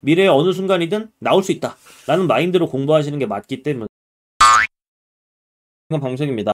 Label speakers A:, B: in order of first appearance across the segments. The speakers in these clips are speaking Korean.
A: 미래의 어느 순간이든 나올 수 있다 라는 마인드로 공부하시는 게 맞기 때문에 방송입니다.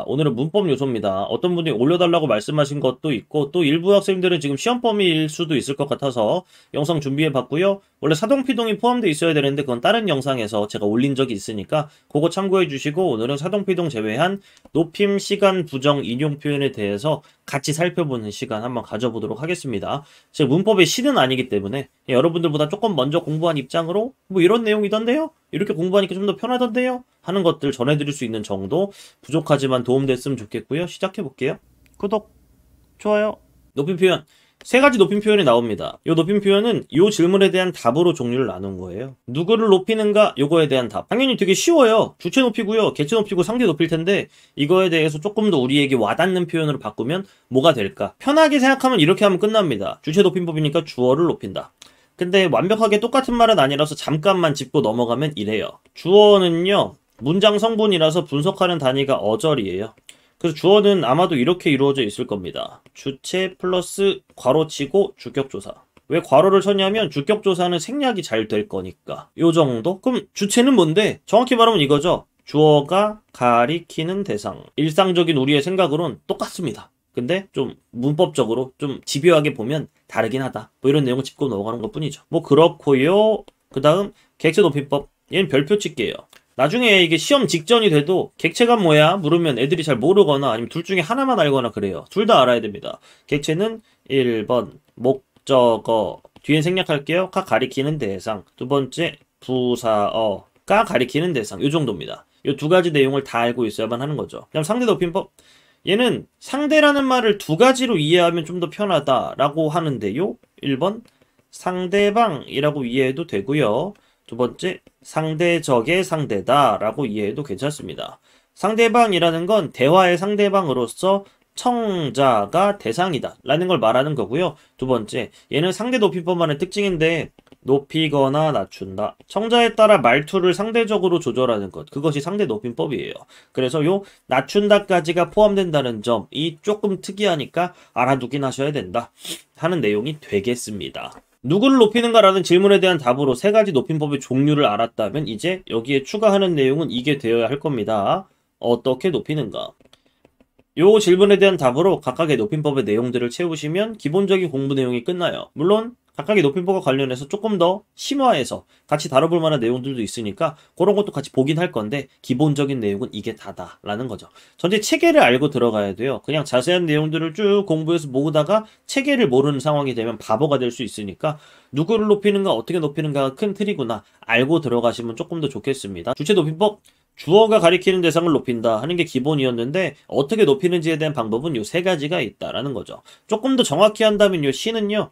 A: 오늘은 문법 요소입니다. 어떤 분이 올려달라고 말씀하신 것도 있고 또 일부 학생들은 지금 시험 범위일 수도 있을 것 같아서 영상 준비해 봤고요. 원래 사동피동이 포함되어 있어야 되는데 그건 다른 영상에서 제가 올린 적이 있으니까 그거 참고해 주시고 오늘은 사동피동 제외한 높임, 시간, 부정, 인용 표현에 대해서 같이 살펴보는 시간 한번 가져보도록 하겠습니다. 제가 문법의 신은 아니기 때문에 여러분들보다 조금 먼저 공부한 입장으로 뭐 이런 내용이던데요? 이렇게 공부하니까 좀 더 편하던데요? 하는 것들 전해드릴 수 있는 정도 부족하지만 도움됐으면 좋겠고요. 시작해볼게요. 구독, 좋아요. 높임 표현. 세 가지 높임 표현이 나옵니다. 이 높임 표현은 이 질문에 대한 답으로 종류를 나눈 거예요. 누구를 높이는가? 요거에 대한 답. 당연히 되게 쉬워요. 주체 높이고요. 객체 높이고 상대 높일 텐데 이거에 대해서 조금 더 우리에게 와닿는 표현으로 바꾸면 뭐가 될까? 편하게 생각하면 이렇게 하면 끝납니다. 주체 높임법이니까 주어를 높인다. 근데 완벽하게 똑같은 말은 아니라서 잠깐만 짚고 넘어가면 이래요. 주어는요. 문장 성분이라서 분석하는 단위가 어절이에요. 그래서 주어는 아마도 이렇게 이루어져 있을 겁니다. 주체 플러스 괄호치고 주격조사. 왜 괄호를 쳤냐면 주격조사는 생략이 잘 될 거니까. 요 정도? 그럼 주체는 뭔데? 정확히 말하면 이거죠. 주어가 가리키는 대상. 일상적인 우리의 생각으로는 똑같습니다. 근데 좀 문법적으로 좀 집요하게 보면 다르긴 하다. 뭐 이런 내용을 짚고 넘어가는 것 뿐이죠. 뭐 그렇고요. 그 다음 객체 높임법. 얘는 별표 칠게요. 나중에 이게 시험 직전이 돼도 객체가 뭐야? 물으면 애들이 잘 모르거나 아니면 둘 중에 하나만 알거나 그래요. 둘 다 알아야 됩니다. 객체는 1번 목적어 뒤엔 생략할게요. 가 가리키는 대상. 두 번째 부사어가 가리키는 대상. 요 정도입니다. 요 두 가지 내용을 다 알고 있어야만 하는 거죠. 그다음 상대 높임법. 얘는 상대라는 말을 두 가지로 이해하면 좀 더 편하다라고 하는데요. 1번 상대방이라고 이해해도 되고요. 두 번째 상대적의 상대다라고 이해해도 괜찮습니다. 상대방이라는 건 대화의 상대방으로서 청자가 대상이다 라는 걸 말하는 거고요. 두 번째 얘는 상대 높임법만의 특징인데 높이거나 낮춘다. 청자에 따라 말투를 상대적으로 조절하는 것. 그것이 상대 높임법이에요. 그래서 요 낮춘다까지가 포함된다는 점이 조금 특이하니까 알아두긴 하셔야 된다 하는 내용이 되겠습니다. 누구를 높이는가라는 질문에 대한 답으로 세 가지 높임법의 종류를 알았다면 이제 여기에 추가하는 내용은 이게 되어야 할 겁니다. 어떻게 높이는가? 요 질문에 대한 답으로 각각의 높임법의 내용들을 채우시면 기본적인 공부 내용이 끝나요. 물론 각각의 높임법과 관련해서 조금 더 심화해서 같이 다뤄볼 만한 내용들도 있으니까 그런 것도 같이 보긴 할 건데 기본적인 내용은 이게 다다라는 거죠. 전체 체계를 알고 들어가야 돼요. 그냥 자세한 내용들을 쭉 공부해서 모으다가 체계를 모르는 상황이 되면 바보가 될 수 있으니까 누구를 높이는가 어떻게 높이는가가 큰 틀이구나 알고 들어가시면 조금 더 좋겠습니다. 주체 높임법 주어가 가리키는 대상을 높인다 하는 게 기본이었는데 어떻게 높이는지에 대한 방법은 요 세 가지가 있다라는 거죠. 조금 더 정확히 한다면 요 시는요.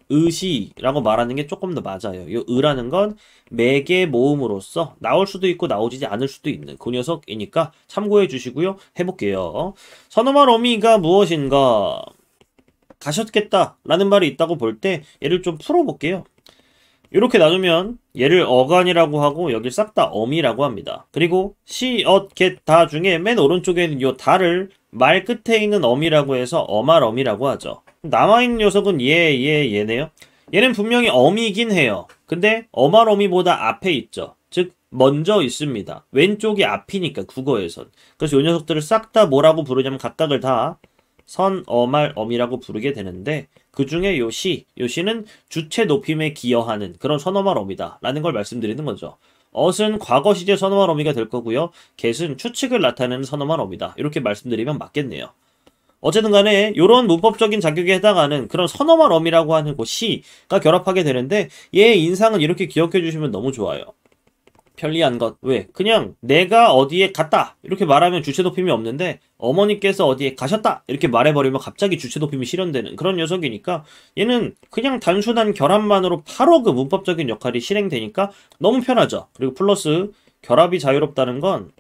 A: 의시라고 말하는 게 조금 더 맞아요. 이 의라는 건 매개 모음으로써 나올 수도 있고 나오지 않을 수도 있는 그 녀석이니까 참고해 주시고요. 해볼게요. 선어말 어미가 무엇인가? 가셨겠다 라는 말이 있다고 볼 때 얘를 좀 풀어볼게요. 이렇게 나누면 얘를 어간이라고 하고 여길 싹 다 어미라고 합니다. 그리고 시, 엇, 겟, 다 중에 맨 오른쪽에 있는 요 다를 말 끝에 있는 어미라고 해서 어말어미라고 하죠. 남아있는 녀석은 얘네요. 얘는 분명히 어미긴 해요. 근데 어말어미보다 앞에 있죠. 즉 먼저 있습니다. 왼쪽이 앞이니까 국어에선. 그래서 요 녀석들을 싹 다 뭐라고 부르냐면 각각을 다 선, 어말, 어미라고 부르게 되는데 그 중에 요 시는 주체 높임에 기여하는 그런 선어말 어미다 라는 걸 말씀드리는 거죠. 엇은 과거 시제 선어말 어미가 될 거고요. 겟은 추측을 나타내는 선어말 어미다. 이렇게 말씀드리면 맞겠네요. 어쨌든 간에 이런 문법적인 자격에 해당하는 그런 선어말 어미라고 하는 그 시가 결합하게 되는데 얘의 인상은 이렇게 기억해 주시면 너무 좋아요. 편리한 것. 왜? 그냥 내가 어디에 갔다 이렇게 말하면 주체 높임이 없는데 어머니께서 어디에 가셨다 이렇게 말해버리면 갑자기 주체 높임이 실현되는 그런 녀석이니까 얘는 그냥 단순한 결합만으로 바로 그 문법적인 역할이 실행되니까 너무 편하죠. 그리고 플러스 결합이 자유롭다는 건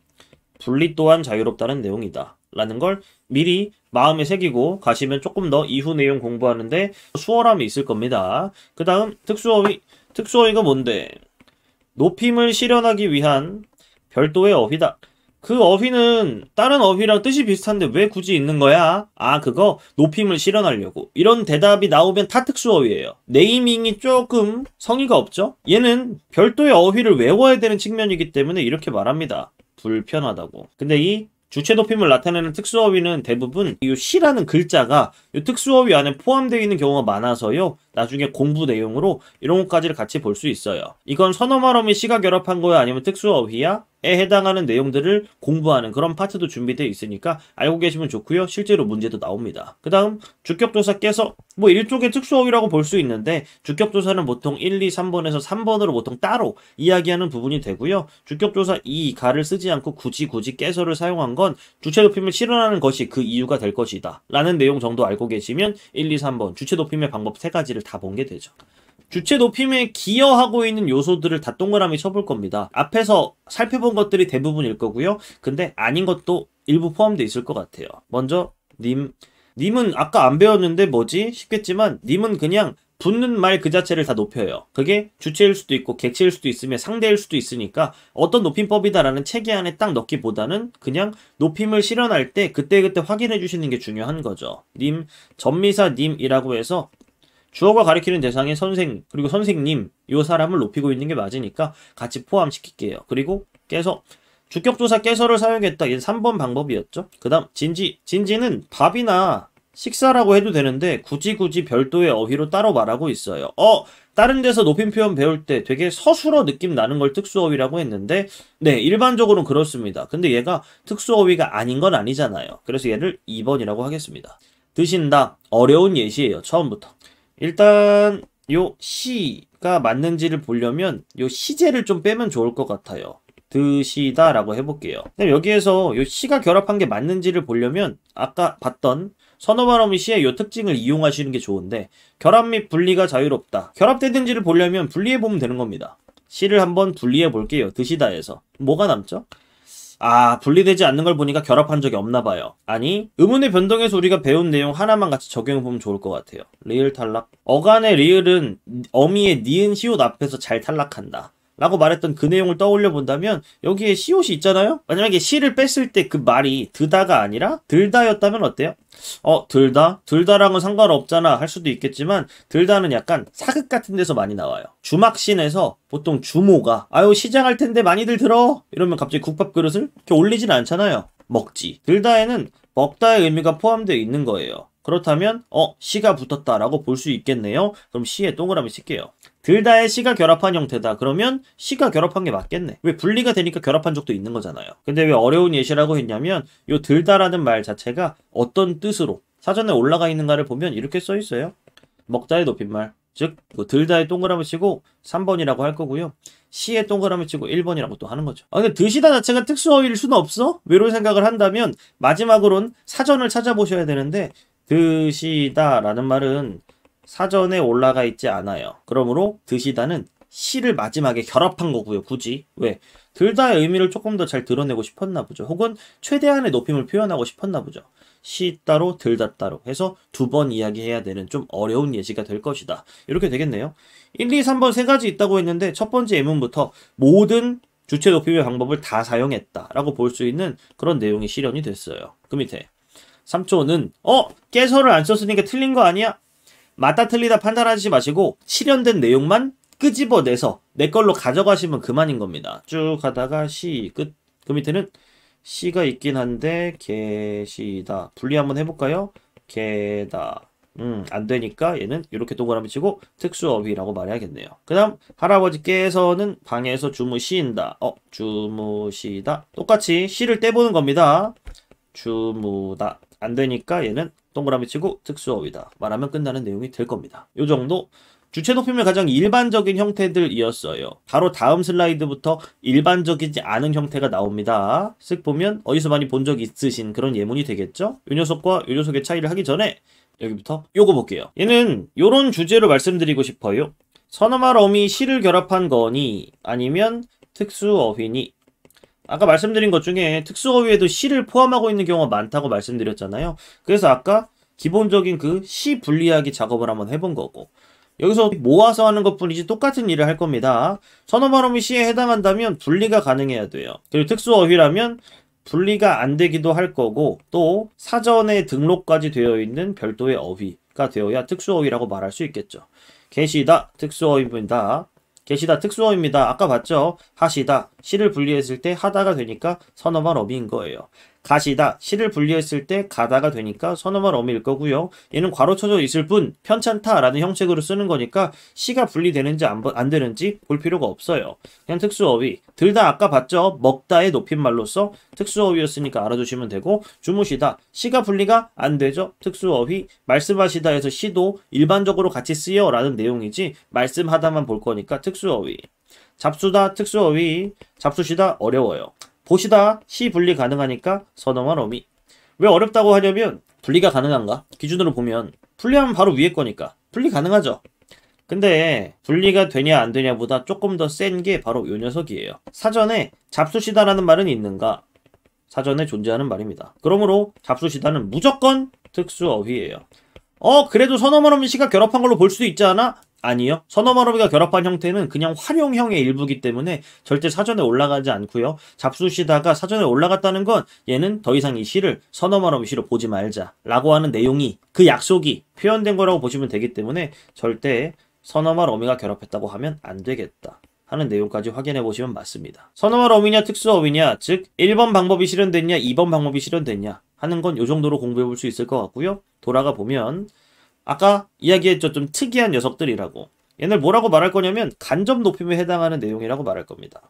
A: 분리 또한 자유롭다는 내용이다 라는 걸 미리 마음에 새기고 가시면 조금 더 이후 내용 공부하는데 수월함이 있을 겁니다. 그 다음 특수어휘. 특수어휘가 뭔데? 높임을 실현하기 위한 별도의 어휘다. 그 어휘는 다른 어휘랑 뜻이 비슷한데 왜 굳이 있는 거야? 아, 그거 높임을 실현하려고. 이런 대답이 나오면 다 특수어휘예요. 네이밍이 조금 성의가 없죠? 얘는 별도의 어휘를 외워야 되는 측면이기 때문에 이렇게 말합니다. 불편하다고. 근데 이 주체 높임을 나타내는 특수어휘는 대부분 이 시라는 글자가 이 특수어휘 안에 포함되어 있는 경우가 많아서요. 나중에 공부 내용으로 이런 것까지를 같이 볼 수 있어요. 이건 선어말어미 시가 결합한 거야? 아니면 특수어휘야? 에 해당하는 내용들을 공부하는 그런 파트도 준비되어 있으니까 알고 계시면 좋고요. 실제로 문제도 나옵니다. 그 다음 주격조사 깨서 뭐 일종의 특수어휘라고 볼 수 있는데 주격조사는 보통 1, 2, 3번에서 3번으로 보통 따로 이야기하는 부분이 되고요. 주격조사 이 가를 쓰지 않고 굳이 깨서를 사용한 건 주체 높임을 실현하는 것이 그 이유가 될 것이다 라는 내용 정도 알고 계시면 1, 2, 3번 주체 높임의 방법 3가지를 다 본 게 되죠. 주체 높임에 기여하고 있는 요소들을 다 동그라미 쳐볼 겁니다. 앞에서 살펴본 것들이 대부분일 거고요. 근데 아닌 것도 일부 포함되어 있을 것 같아요. 먼저 님은 아까 안 배웠는데 뭐지? 싶겠지만 님은 그냥 붙는 말 그 자체를 다 높여요. 그게 주체일 수도 있고 객체일 수도 있으며 상대일 수도 있으니까 어떤 높임법이다라는 체계 안에 딱 넣기보다는 그냥 높임을 실현할 때 그때그때 확인해 주시는 게 중요한 거죠. 님, 전미사 님이라고 해서 주어가 가리키는 대상의 선생 그리고 선생님 요 사람을 높이고 있는 게 맞으니까 같이 포함시킬게요. 그리고 깨서 주격조사 깨서를 사용했다. 얘는 3번 방법이었죠. 그 다음 진지는 밥이나 식사라고 해도 되는데 굳이 별도의 어휘로 따로 말하고 있어요. 다른 데서 높임 표현 배울 때 되게 서술어 느낌 나는 걸 특수어휘라고 했는데 네, 일반적으로는 그렇습니다. 근데 얘가 특수어휘가 아닌 건 아니잖아요. 그래서 얘를 2번이라고 하겠습니다. 드신다. 어려운 예시예요. 처음부터. 일단 요 시가 맞는지를 보려면 요 시제를 좀 빼면 좋을 것 같아요. 드시다 라고 해볼게요. 근데 여기에서 요 시가 결합한 게 맞는지를 보려면 아까 봤던 선어말어미 시의 요 특징을 이용하시는 게 좋은데 결합 및 분리가 자유롭다. 결합되는지를 보려면 분리해보면 되는 겁니다. 시를 한번 분리해 볼게요. 드시다에서 뭐가 남죠? 아, 분리되지 않는 걸 보니까 결합한 적이 없나 봐요. 아니, 의문의 변동에서 우리가 배운 내용 하나만 같이 적용해보면 좋을 것 같아요. 리을 탈락. 어간의 리을은 어미의 니은 시옷 앞에서 잘 탈락한다 라고 말했던 그 내용을 떠올려 본다면 여기에 시옷이 있잖아요? 만약에 시를 뺐을 때 그 말이 드다가 아니라 들다였다면 어때요? 들다랑은 상관없잖아 할 수도 있겠지만 들다는 약간 사극 같은 데서 많이 나와요. 주막신에서 보통 주모가 아유 시장할 텐데 많이들 들어 이러면 갑자기 국밥 그릇을 이렇게 올리진 않잖아요. 먹지. 들다에는 먹다의 의미가 포함되어 있는 거예요. 그렇다면 시가 붙었다라고 볼 수 있겠네요. 그럼 시에 동그라미 칠게요. 들다에 시가 결합한 형태다. 그러면 시가 결합한 게 맞겠네. 왜 분리가 되니까 결합한 적도 있는 거잖아요. 근데 왜 어려운 예시라고 했냐면 요 들다라는 말 자체가 어떤 뜻으로 사전에 올라가 있는가를 보면 이렇게 써 있어요. 먹다의 높임말. 즉 들다에 동그라미 치고 3번이라고 할 거고요. 시에 동그라미 치고 1번이라고 또 하는 거죠. 근데 드시다 자체가 특수어휘일 수는 없어? 외로운 생각을 한다면 마지막으로는 사전을 찾아보셔야 되는데 드시다라는 말은 사전에 올라가 있지 않아요. 그러므로 드시다는 시를 마지막에 결합한 거고요. 굳이. 왜? 들다의 의미를 조금 더 잘 드러내고 싶었나 보죠. 혹은 최대한의 높임을 표현하고 싶었나 보죠. 시 따로 들다 따로 해서 2번 이야기해야 되는 좀 어려운 예시가 될 것이다. 이렇게 되겠네요. 1, 2, 3번 3가지 있다고 했는데 첫 번째 예문부터 모든 주체 높임의 방법을 다 사용했다 라고 볼 수 있는 그런 내용이 실현이 됐어요. 그 밑에 3초는 깨서를 안 썼으니까 틀린 거 아니야? 맞다 틀리다 판단하지 마시고 실현된 내용만 끄집어내서 내 걸로 가져가시면 그만인 겁니다. 쭉 가다가 시 끝. 그 밑에는 시가 있긴 한데 계시다. 분리 한번 해볼까요? 개다. 안 되니까 얘는 이렇게 동그라미 치고 특수어휘라고 말해야겠네요. 그 다음 할아버지께서는 방에서 주무신다. 주무시다. 똑같이 시를 떼보는 겁니다. 주무다. 안 되니까 얘는 동그라미 치고 특수어휘다. 말하면 끝나는 내용이 될 겁니다. 요 정도 주체 높임의 가장 일반적인 형태들이었어요. 바로 다음 슬라이드부터 일반적이지 않은 형태가 나옵니다. 쓱 보면 어디서 많이 본 적 있으신 그런 예문이 되겠죠? 요 녀석과 요 녀석의 차이를 하기 전에 여기부터 요거 볼게요. 얘는 요런 주제로 말씀드리고 싶어요. 선어말 어미 시를 결합한 거니 아니면 특수어휘니. 아까 말씀드린 것 중에 특수어휘에도 시를 포함하고 있는 경우가 많다고 말씀드렸잖아요. 그래서 아까 기본적인 그 시 분리하기 작업을 한번 해본 거고 여기서 모아서 하는 것뿐이지 똑같은 일을 할 겁니다. 선어말 어미 시에 해당한다면 분리가 가능해야 돼요. 그리고 특수어휘라면 분리가 안 되기도 할 거고 또 사전에 등록까지 되어 있는 별도의 어휘가 되어야 특수어휘라고 말할 수 있겠죠. 계시다 특수어휘입니다. 계시다 특수어입니다. 아까 봤죠? 하시다 시를 분리했을 때 하다가 되니까 선어말 어미인 거예요. 가시다 시를 분리했을 때 가다가 되니까 선어말 어미일 거고요. 얘는 괄호 쳐져 있을 뿐 편찮다라는 형식으로 쓰는 거니까 시가 분리되는지 안 되는지 볼 필요가 없어요. 그냥 특수어휘. 둘 다 아까 봤죠? 먹다의 높임말로서 특수어휘였으니까 알아두시면 되고 주무시다 시가 분리가 안 되죠? 특수어휘. 말씀하시다에서 시도 일반적으로 같이 쓰여 라는 내용이지 말씀하다만 볼 거니까 특수어휘. 잡수다 특수어휘. 잡수시다 어려워요. 보시다 시 분리 가능하니까 선어말 어미. 왜 어렵다고 하냐면 분리가 가능한가? 기준으로 보면 분리하면 바로 위에 거니까 분리 가능하죠. 근데 분리가 되냐 안 되냐보다 조금 더 센 게 바로 요 녀석이에요. 사전에 잡수시다라는 말은 있는가? 사전에 존재하는 말입니다. 그러므로 잡수시다는 무조건 특수어휘예요. 그래도 선어말 어미 시가 결합한 걸로 볼 수도 있지 않아? 아니요. 선어말 어미가 결합한 형태는 그냥 활용형의 일부이기 때문에 절대 사전에 올라가지 않고요. 잡수시다가 사전에 올라갔다는 건 얘는 더 이상 이 시를 선어말 어미 시로 보지 말자 라고 하는 내용이 그 약속이 표현된 거라고 보시면 되기 때문에 절대 선어말 어미가 결합했다고 하면 안 되겠다 하는 내용까지 확인해 보시면 맞습니다. 선어말 어미냐 특수어휘냐 즉 1번 방법이 실현됐냐 2번 방법이 실현됐냐 하는 건 요 정도로 공부해 볼 수 있을 것 같고요. 돌아가 보면 아까 이야기했죠. 좀 특이한 녀석들이라고. 얘를 뭐라고 말할 거냐면 간접 높임에 해당하는 내용이라고 말할 겁니다.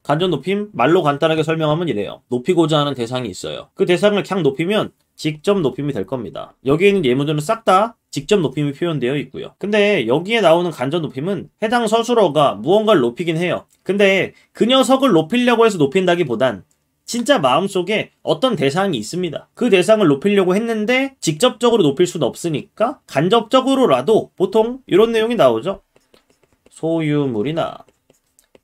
A: 간접 높임 말로 간단하게 설명하면 이래요. 높이고자 하는 대상이 있어요. 그 대상을 그냥 높이면 직접 높임이 될 겁니다. 여기에 있는 예문들은 싹 다 직접 높임이 표현되어 있고요. 근데 여기에 나오는 간접 높임은 해당 서술어가 무언가를 높이긴 해요. 근데 그 녀석을 높이려고 해서 높인다기보단 진짜 마음속에 어떤 대상이 있습니다. 그 대상을 높이려고 했는데 직접적으로 높일 수는 없으니까 간접적으로라도 보통 이런 내용이 나오죠. 소유물이나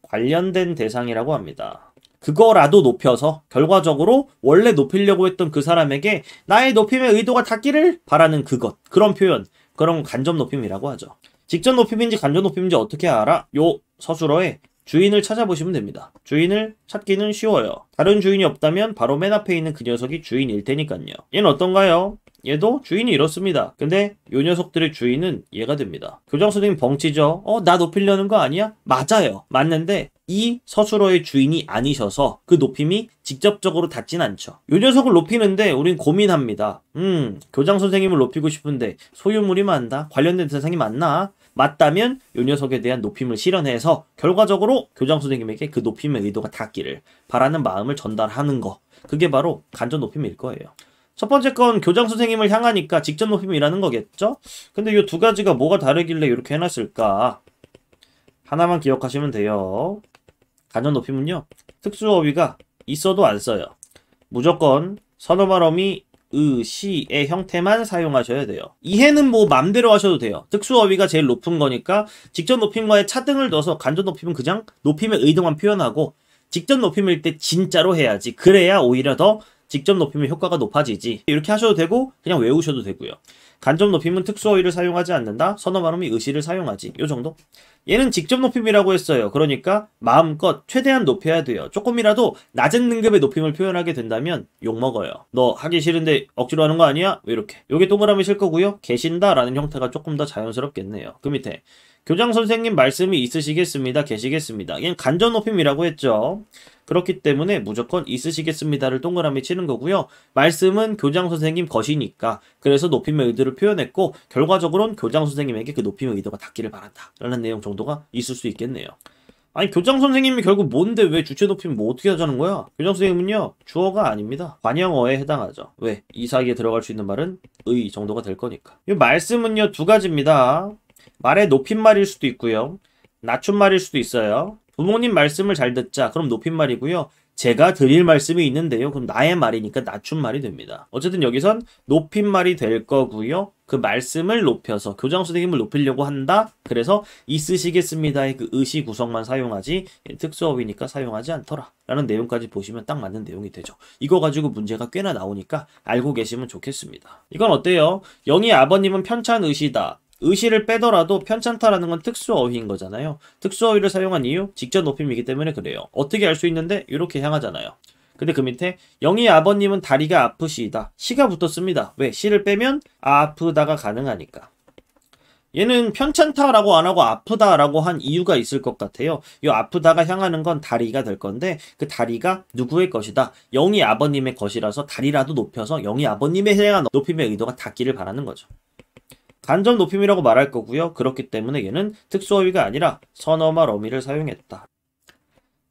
A: 관련된 대상이라고 합니다. 그거라도 높여서 결과적으로 원래 높이려고 했던 그 사람에게 나의 높임의 의도가 닿기를 바라는 그런 표현, 그런 간접 높임이라고 하죠. 직접 높임인지 간접 높임인지 어떻게 알아? 요 서술어에 주인을 찾아보시면 됩니다. 주인을 찾기는 쉬워요. 다른 주인이 없다면 바로 맨 앞에 있는 그 녀석이 주인일 테니까요. 얘는 어떤가요? 얘도 주인이 이렇습니다. 근데 요 녀석들의 주인은 얘가 됩니다. 교장 선생님 벙치죠? 나 높이려는 거 아니야? 맞아요. 맞는데 이 서술어의 주인이 아니셔서 그 높임이 직접적으로 닿진 않죠. 요 녀석을 높이는데 우린 고민합니다. 교장 선생님을 높이고 싶은데 소유물이 많다? 관련된 대상이 많나? 맞다면 요 녀석에 대한 높임을 실현해서 결과적으로 교장 선생님에게 그 높임의 의도가 닿기를 바라는 마음을 전달하는 거. 그게 바로 간접 높임일 거예요. 첫 번째 건 교장 선생님을 향하니까 직접 높임이라는 거겠죠? 근데 이 두 가지가 뭐가 다르길래 이렇게 해놨을까? 하나만 기억하시면 돼요. 간접 높임은요. 특수어휘가 있어도 안 써요. 무조건 선어말 어미 시의 형태만 사용하셔야 돼요. 이해는 뭐 맘대로 하셔도 돼요. 특수어휘가 제일 높은 거니까 직접 높임과의 차등을 둬서 간접 높임은 그냥 높임의 의도만 표현하고 직접 높임일 때 진짜로 해야지. 그래야 오히려 더 직접 높이면 효과가 높아지지. 이렇게 하셔도 되고 그냥 외우셔도 되고요. 간접 높임은 특수어휘를 사용하지 않는다. 선어말 어미 의시를 사용하지. 요 정도? 얘는 직접 높임이라고 했어요. 그러니까 마음껏 최대한 높여야 돼요. 조금이라도 낮은 등급의 높임을 표현하게 된다면 욕먹어요. 너 하기 싫은데 억지로 하는 거 아니야? 왜 이렇게? 요게 동그라미 실 거고요. 계신다 라는 형태가 조금 더 자연스럽겠네요. 그 밑에 교장 선생님 말씀이 있으시겠습니다. 계시겠습니다. 얘는 간접 높임이라고 했죠. 그렇기 때문에 무조건 있으시겠습니다를 동그라미 치는 거고요. 말씀은 교장 선생님 것이니까 그래서 높임의 의도를 표현했고 결과적으로는 교장 선생님에게 그 높임의 의도가 닿기를 바란다 라는 내용 정도가 있을 수 있겠네요. 아니 교장 선생님이 결국 뭔데 왜 주체 높이면 뭐 어떻게 하자는 거야? 교장 선생님은요 주어가 아닙니다. 관형어에 해당하죠. 왜? 이 사이에 들어갈 수 있는 말은 의 정도가 될 거니까. 이 말씀은요 두 가지입니다. 말의 높임말일 수도 있고요. 낮춤말일 수도 있어요. 부모님 말씀을 잘 듣자. 그럼 높임말이고요. 제가 드릴 말씀이 있는데요. 그럼 나의 말이니까 낮춤말이 됩니다. 어쨌든 여기선 높임말이 될 거고요. 그 말씀을 높여서 교장 선생님을 높이려고 한다. 그래서 있으시겠습니다의 그 의시 구성만 사용하지 특수어휘니까 사용하지 않더라 라는 내용까지 보시면 딱 맞는 내용이 되죠. 이거 가지고 문제가 꽤나 나오니까 알고 계시면 좋겠습니다. 이건 어때요? 영희 아버님은 편찬 의시다. 의시를 빼더라도 편찮다라는 건 특수어휘인 거잖아요. 특수어휘를 사용한 이유? 직접 높임이기 때문에 그래요. 어떻게 알 수 있는데? 이렇게 향하잖아요. 근데 그 밑에 영희 아버님은 다리가 아프시다. 시가 붙었습니다. 왜? 시를 빼면 아프다가 가능하니까. 얘는 편찮다라고 안 하고 아프다라고 한 이유가 있을 것 같아요. 이 아프다가 향하는 건 다리가 될 건데 그 다리가 누구의 것이다? 영희 아버님의 것이라서 다리라도 높여서 영희 아버님에 대한 높임의 의도가 닿기를 바라는 거죠. 간접 높임이라고 말할 거고요. 그렇기 때문에 얘는 특수어휘가 아니라 선어말 어미를 사용했다.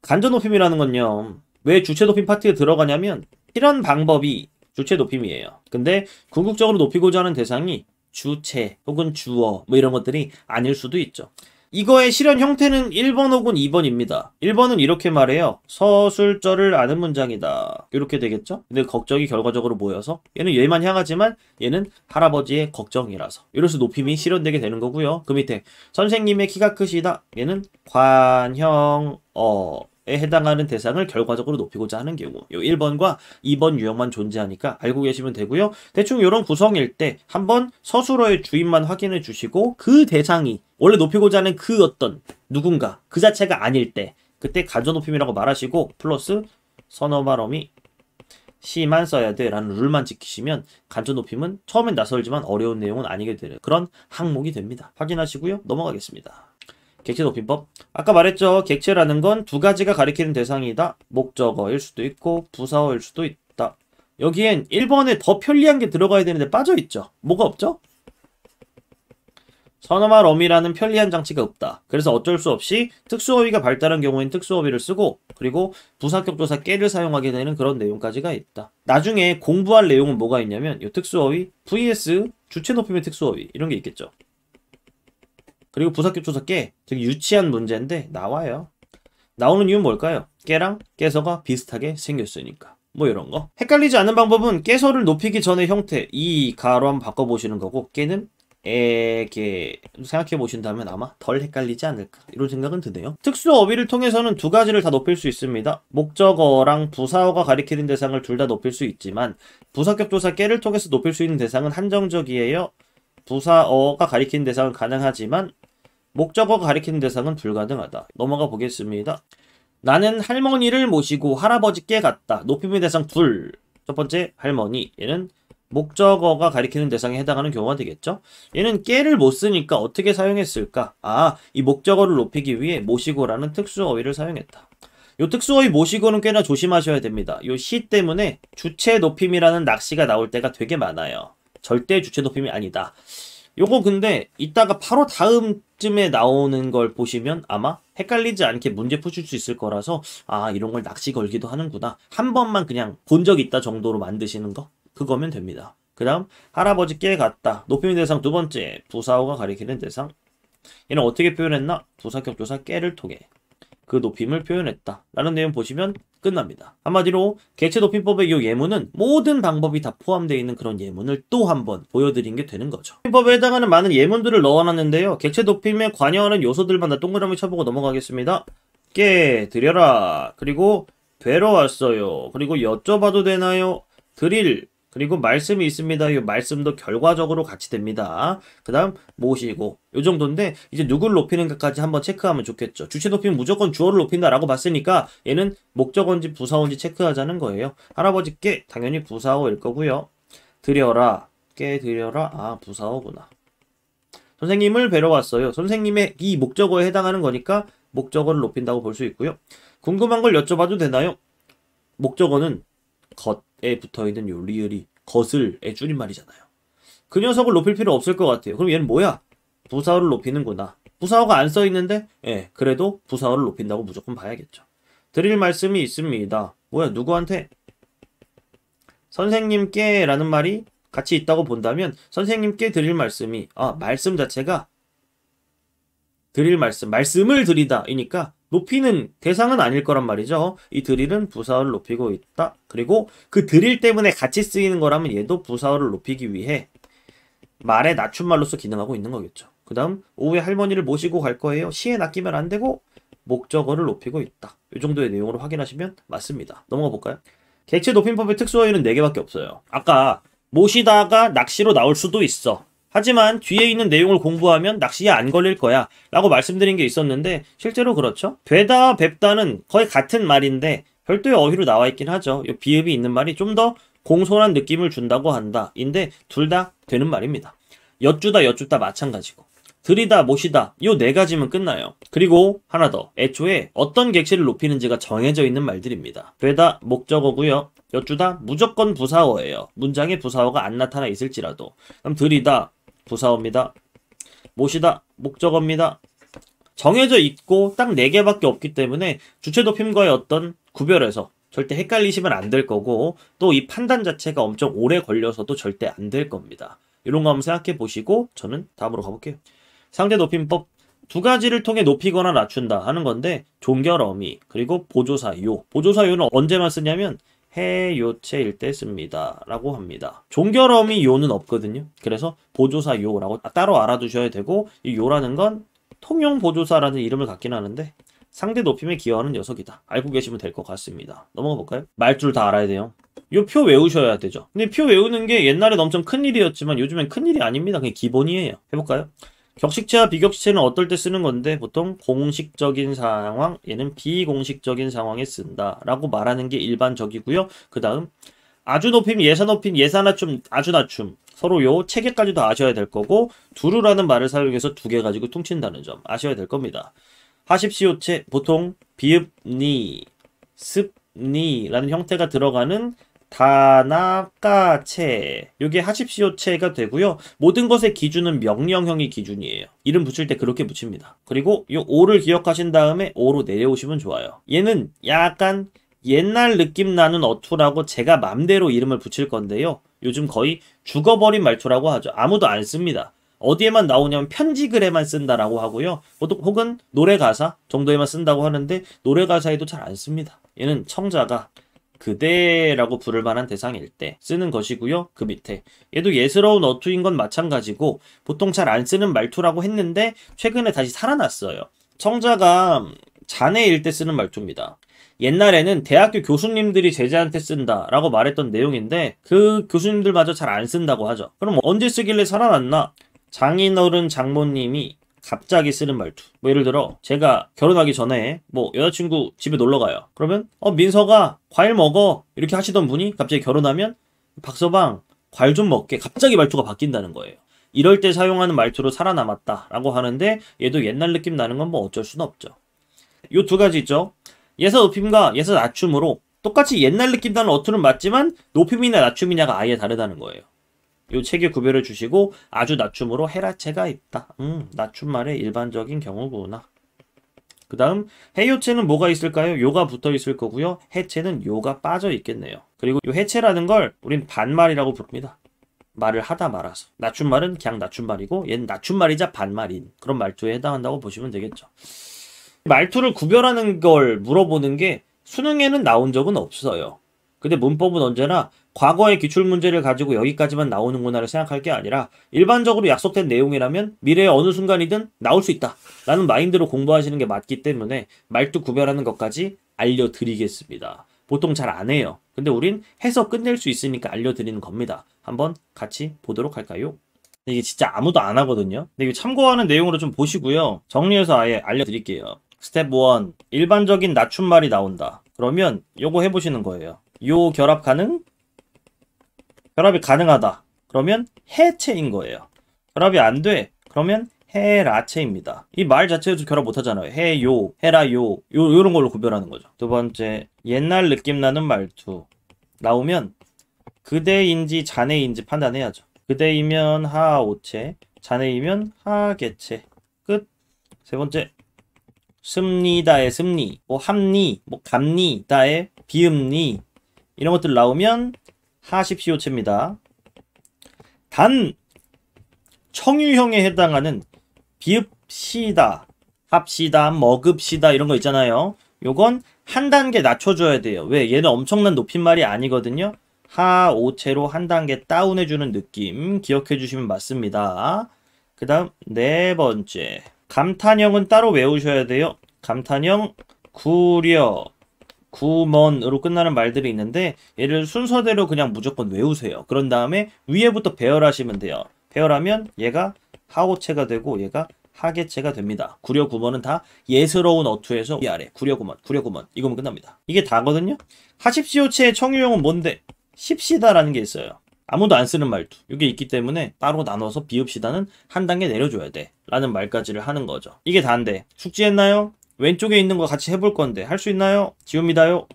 A: 간접 높임이라는 건요. 왜 주체 높임 파트에 들어가냐면 이런 방법이 주체 높임이에요. 근데 궁극적으로 높이고자 하는 대상이 주체 혹은 주어 뭐 이런 것들이 아닐 수도 있죠. 이거의 실현 형태는 1번 혹은 2번입니다. 1번은 이렇게 말해요. 서술절을 아는 문장이다. 이렇게 되겠죠? 근데 걱정이 결과적으로 모여서 얘는 얘만 향하지만 얘는 할아버지의 걱정이라서 이래서 높임이 실현되게 되는 거고요. 그 밑에 선생님의 키가 크시다. 얘는 관형어에 해당하는 대상을 결과적으로 높이고자 하는 경우 요 1번과 2번 유형만 존재하니까 알고 계시면 되고요. 대충 이런 구성일 때 한번 서술어의 주임만 확인해 주시고 그 대상이 원래 높이고자 하는 그 어떤 누군가 그 자체가 아닐 때 그때 간접 높임이라고 말하시고 플러스 선어말 어미 시만 써야 돼 라는 룰만 지키시면 간접 높임은 처음엔 낯설지만 어려운 내용은 아니게 되는 그런 항목이 됩니다. 확인하시고요. 넘어가겠습니다. 객체 높임법. 아까 말했죠. 객체라는 건 두 가지가 가리키는 대상이다. 목적어일 수도 있고 부사어일 수도 있다. 여기엔 1번에 더 편리한 게 들어가야 되는데 빠져있죠. 뭐가 없죠? 선어말 어미라는 편리한 장치가 없다. 그래서 어쩔 수 없이 특수어휘가 발달한 경우엔 특수어휘를 쓰고 그리고 부사격조사 깨를 사용하게 되는 그런 내용까지가 있다. 나중에 공부할 내용은 뭐가 있냐면 이 특수어휘 vs 주체 높임의 특수어휘 이런 게 있겠죠. 그리고 부사격조사 깨 되게 유치한 문제인데 나와요. 나오는 이유는 뭘까요? 깨랑 깨서가 비슷하게 생겼으니까. 뭐 이런 거. 헷갈리지 않는 방법은 깨서를 높이기 전의 형태 이 가로 한번 바꿔보시는 거고 깨는 에게 생각해 보신다면 아마 덜 헷갈리지 않을까 이런 생각은 드네요. 특수어휘를 통해서는 두 가지를 다 높일 수 있습니다. 목적어랑 부사어가 가리키는 대상을 둘 다 높일 수 있지만 부사격조사 깨를 통해서 높일 수 있는 대상은 한정적이에요. 부사어가 가리키는 대상은 가능하지만 목적어가 가리키는 대상은 불가능하다. 넘어가 보겠습니다. 나는 할머니를 모시고 할아버지께 갔다. 높임의 대상 둘. 첫 번째 할머니. 얘는 목적어가 가리키는 대상에 해당하는 경우가 되겠죠. 얘는 깨를 못 쓰니까 어떻게 사용했을까? 아, 이 목적어를 높이기 위해 모시고라는 특수어휘를 사용했다. 요 특수어휘 모시고는 꽤나 조심하셔야 됩니다. 요 시 때문에 주체 높임이라는 낚시가 나올 때가 되게 많아요. 절대 주체 높임이 아니다. 요거 근데 이따가 바로 다음쯤에 나오는 걸 보시면 아마 헷갈리지 않게 문제 푸실 수 있을 거라서 아 이런 걸 낚시 걸기도 하는구나. 한 번만 그냥 본 적 있다 정도로 만드시는 거 그거면 됩니다. 그 다음 할아버지께 갔다. 높임의 대상 두 번째 부사어가 가리키는 대상. 얘는 어떻게 표현했나? 부사격조사 깨를 통해 그 높임을 표현했다 라는 내용 보시면 끝납니다. 한마디로 객체 높임법의 이 예문은 모든 방법이 다 포함되어 있는 그런 예문을 또 한번 보여드린 게 되는 거죠. 높임법에 해당하는 많은 예문들을 넣어놨는데요. 객체 높임에 관여하는 요소들만 다 동그라미 쳐보고 넘어가겠습니다. 깨 드려라. 그리고 뵈러 왔어요. 그리고 여쭤봐도 되나요? 드릴. 그리고 말씀이 있습니다. 이 말씀도 결과적으로 같이 됩니다. 그 다음 모시고 요 정도인데 이제 누구를 높이는가까지 한번 체크하면 좋겠죠. 주체 높이면 무조건 주어를 높인다라고 봤으니까 얘는 목적어인지 부사어인지 체크하자는 거예요. 할아버지께 당연히 부사어일 거고요. 드려라. 깨 드려라. 아 부사어구나. 선생님을 뵈러 왔어요. 선생님의 이 목적어에 해당하는 거니까 목적어를 높인다고 볼 수 있고요. 궁금한 걸 여쭤봐도 되나요? 목적어는 겉에 붙어있는 요 리을이 것을의 줄임말이잖아요. 그 녀석을 높일 필요 없을 것 같아요. 그럼 얘는 뭐야? 부사어를 높이는구나. 부사어가 안 써있는데 예, 그래도 부사어를 높인다고 무조건 봐야겠죠. 드릴 말씀이 있습니다. 뭐야 누구한테? 선생님께 라는 말이 같이 있다고 본다면 선생님께 드릴 말씀이 말씀 자체가 드릴 말씀을 드리다 이니까 높이는 대상은 아닐 거란 말이죠. 이 드릴은 부사어를 높이고 있다. 그리고 그 드릴 때문에 같이 쓰이는 거라면 얘도 부사어를 높이기 위해 말의 낮춤말로서 기능하고 있는 거겠죠. 그 다음 오후에 할머니를 모시고 갈 거예요. 시에 낚이면 안 되고 목적어를 높이고 있다. 이 정도의 내용으로 확인하시면 맞습니다. 넘어가 볼까요? 객체 높임법의 특수어휘는 4개밖에 없어요. 아까 모시다가 낚시로 나올 수도 있어. 하지만 뒤에 있는 내용을 공부하면 낚시에 안 걸릴 거야 라고 말씀드린 게 있었는데 실제로 그렇죠. 되다 뵙다는 거의 같은 말인데 별도의 어휘로 나와 있긴 하죠. 이 비읍이 있는 말이 좀 더 공손한 느낌을 준다고 한다. 인데 둘 다 되는 말입니다. 여쭈다 여쭈다 마찬가지고. 들이다 모시다 요 네 가지면 끝나요. 그리고 하나 더. 애초에 어떤 객체를 높이는지가 정해져 있는 말들입니다. 되다 목적어고요. 여쭈다 무조건 부사어예요. 문장에 부사어가 안 나타나 있을지라도. 그럼 들이다 부사어입니다. 모시다 목적어입니다. 정해져 있고 딱 4개밖에 없기 때문에 주체 높임과의 어떤 구별에서 절대 헷갈리시면 안 될 거고 또 이 판단 자체가 엄청 오래 걸려서도 절대 안 될 겁니다. 이런 거 한번 생각해 보시고 저는 다음으로 가볼게요. 상대 높임법 2가지를 통해 높이거나 낮춘다 하는 건데 종결어미 그리고 보조사요. 보조사요는 언제만 쓰냐면 해요체일 때 씁니다 라고 합니다. 종결어미 요는 없거든요. 그래서 보조사요라고 따로 알아두셔야 되고 이 요라는 건 통용 보조사라는 이름을 갖긴 하는데 상대 높임에 기여하는 녀석이다. 알고 계시면 될 것 같습니다. 넘어가 볼까요? 말줄 다 알아야 돼요. 요 표 외우셔야 되죠. 근데 표 외우는 게 옛날엔 엄청 큰일이었지만 요즘엔 큰일이 아닙니다. 그냥 기본이에요. 해볼까요? 격식체와 비격식체는 어떨 때 쓰는 건데 보통 공식적인 상황, 얘는 비공식적인 상황에 쓴다 라고 말하는 게 일반적이고요. 그 다음 아주 높임, 예사 높임, 예사 낮춤, 아주 낮춤 서로 요 체계까지도 아셔야 될 거고 두루라는 말을 사용해서 2개 가지고 퉁친다는 점 아셔야 될 겁니다. 하십시오체 보통 비읍, 니, 습, 니라는 형태가 들어가는 다나까체 요게 하십시오체가 되고요. 모든 것의 기준은 명령형이 기준이에요. 이름 붙일 때 그렇게 붙입니다. 그리고 요 오를 기억하신 다음에 오로 내려오시면 좋아요. 얘는 약간 옛날 느낌 나는 어투라고 제가 맘대로 이름을 붙일 건데요. 요즘 거의 죽어버린 말투라고 하죠. 아무도 안 씁니다. 어디에만 나오냐면 편지글에만 쓴다라고 하고요. 보통 혹은 노래 가사 정도에만 쓴다고 하는데 노래 가사에도 잘 안 씁니다. 얘는 청자가 그대라고 부를 만한 대상일 때 쓰는 것이고요. 그 밑에 얘도 예스러운 어투인 건 마찬가지고 보통 잘 안 쓰는 말투라고 했는데 최근에 다시 살아났어요. 청자가 자네일 때 쓰는 말투입니다. 옛날에는 대학교 교수님들이 제자한테 쓴다 라고 말했던 내용인데 그 교수님들마저 잘 안 쓴다고 하죠. 그럼 언제 쓰길래 살아났나? 장인어른 장모님이 갑자기 쓰는 말투. 뭐 예를 들어 제가 결혼하기 전에 뭐 여자친구 집에 놀러 가요. 그러면 민서가 과일 먹어 이렇게 하시던 분이 갑자기 결혼하면 박서방 과일 좀 먹게 갑자기 말투가 바뀐다는 거예요. 이럴 때 사용하는 말투로 살아남았다 라고 하는데 얘도 옛날 느낌 나는 건 뭐 어쩔 수는 없죠. 요 2가지 있죠. 예사 높임과 예사 낮춤으로 똑같이 옛날 느낌 나는 어투는 맞지만 높임이냐 낮춤이냐가 아예 다르다는 거예요. 요 체계 구별해 주시고 아주 낮춤으로 해라체가 있다. 낮춤말의 일반적인 경우구나. 그 다음 해요체는 뭐가 있을까요? 요가 붙어 있을 거고요. 해체는 요가 빠져 있겠네요. 그리고 요 해체라는 걸 우린 반말이라고 부릅니다. 말을 하다 말아서. 낮춤말은 그냥 낮춤말이고 얘는 낮춤말이자 반말인 그런 말투에 해당한다고 보시면 되겠죠. 말투를 구별하는 걸 물어보는 게 수능에는 나온 적은 없어요. 근데 문법은 언제나 과거의 기출문제를 가지고 여기까지만 나오는구나를 생각할 게 아니라 일반적으로 약속된 내용이라면 미래의 어느 순간이든 나올 수 있다 라는 마인드로 공부하시는 게 맞기 때문에 말투 구별하는 것까지 알려드리겠습니다. 보통 잘 안 해요. 근데 우린 해서 끝낼 수 있으니까 알려드리는 겁니다. 한번 같이 보도록 할까요? 이게 진짜 아무도 안 하거든요. 근데 이거 참고하는 내용으로 좀 보시고요. 정리해서 아예 알려드릴게요. 스텝 1. 일반적인 낮춤말이 나온다. 그러면 요거 해보시는 거예요. 요 결합 가능? 결합이 가능하다. 그러면 해체인 거예요. 결합이 안 돼. 그러면 해라체입니다. 이 말 자체에서 결합 못 하잖아요. 해요, 해라요, 요런 걸로 구별하는 거죠. 2번째, 옛날 느낌 나는 말투. 나오면 그대인지 자네인지 판단해야죠. 그대이면 하오체, 자네이면 하개체. 끝. 3번째, 습니다의 습니, 뭐 합니, 뭐 갑니다의 비읍니 이런 것들 나오면 하십시오체입니다. 단 청유형에 해당하는 비읍시다, 합시다, 먹읍시다 이런 거 있잖아요. 요건 한 단계 낮춰줘야 돼요. 왜? 얘는 엄청난 높임말이 아니거든요. 하오체로 한 단계 다운해주는 느낌 기억해 주시면 맞습니다. 그 다음 4번째, 감탄형은 따로 외우셔야 돼요. 감탄형 구려, 구먼으로 끝나는 말들이 있는데 얘를 순서대로 그냥 무조건 외우세요. 그런 다음에 위에부터 배열하시면 돼요. 배열하면 얘가 하오체가 되고 얘가 하계체가 됩니다. 구려 구먼은 다 예스러운 어투에서 위아래 구려 구먼 이거면 끝납니다. 이게 다거든요. 하십시오체의 청유형은 뭔데? 십시다라는 게 있어요. 아무도 안 쓰는 말투. 이게 있기 때문에 따로 나눠서 비읍시다는 한 단계 내려줘야 돼 라는 말까지를 하는 거죠. 이게 다인데 숙지했나요? 왼쪽에 있는 거 같이 해볼 건데 할 수 있나요? 지웁니다요.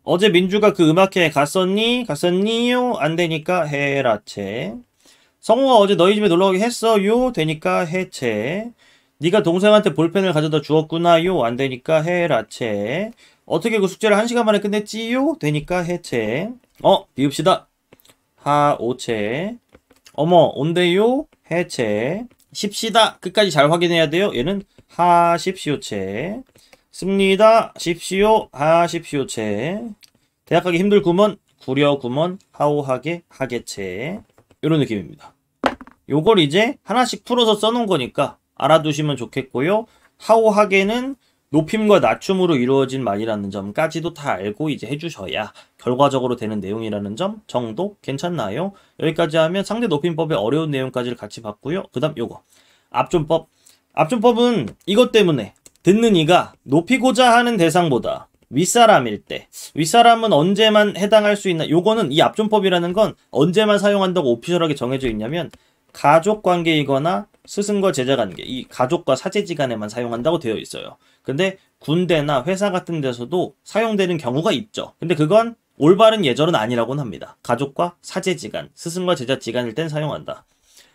A: 어제 민주가 그 음악회에 갔었니? 갔었니요? 안 되니까 해라체. 성우가 어제 너희 집에 놀러가게 했어요? 되니까 해체. 네가 동생한테 볼펜을 가져다 주었구나요? 안 되니까 해라체. 어떻게 그 숙제를 1시간 만에 끝냈지요? 되니까 해체. 비읍시다. 하오체. 어머 온대요? 해체. 십시다. 끝까지 잘 확인해야 돼요. 얘는 하십시오체. 씁니다. 십시오. 하십시오체. 대학 가기 힘들구먼. 구려구먼. 하오하게 하게체. 이런 느낌입니다. 요걸 이제 하나씩 풀어서 써놓은 거니까 알아두시면 좋겠고요. 하오하게는 높임과 낮춤으로 이루어진 말이라는 점까지도 다 알고 이제 해주셔야 결과적으로 되는 내용이라는 점 정도 괜찮나요? 여기까지 하면 상대 높임법의 어려운 내용까지를 같이 봤고요. 그 다음 요거 압존법. 압존법은 이것 때문에 듣는 이가 높이고자 하는 대상보다 윗사람일 때, 윗사람은 언제만 해당할 수 있나? 요거는 이 압존법이라는 건 언제만 사용한다고 오피셜하게 정해져 있냐면 가족 관계이거나 스승과 제자 관계, 이 가족과 사제지간에만 사용한다고 되어 있어요. 근데 군대나 회사 같은 데서도 사용되는 경우가 있죠. 근데 그건 올바른 예절은 아니라고는 합니다. 가족과 사제지간, 스승과 제자지간일 땐 사용한다.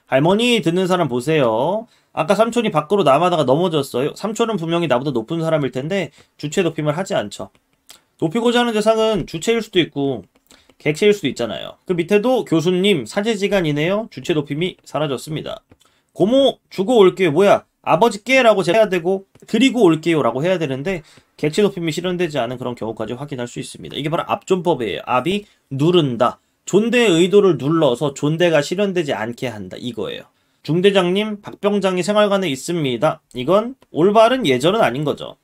A: 할머니 듣는 사람 보세요. 아까 삼촌이 밖으로 나가다가 넘어졌어요. 삼촌은 분명히 나보다 높은 사람일 텐데 주체 높임을 하지 않죠. 높이고자 하는 대상은 주체일 수도 있고 객체일 수도 있잖아요. 그 밑에도 교수님 사제지간이네요. 주체 높임이 사라졌습니다. 고모 주고 올게요. 뭐야 아버지께 라고 해야 되고 드리고 올게요 라고 해야 되는데 객체 높임이 실현되지 않은 그런 경우까지 확인할 수 있습니다. 이게 바로 압존법이에요. 압이 누른다. 존대의 의도를 눌러서 존대가 실현되지 않게 한다. 이거예요. 중대장님 박병장이 생활관에 있습니다. 이건 올바른 예절은 아닌 거죠.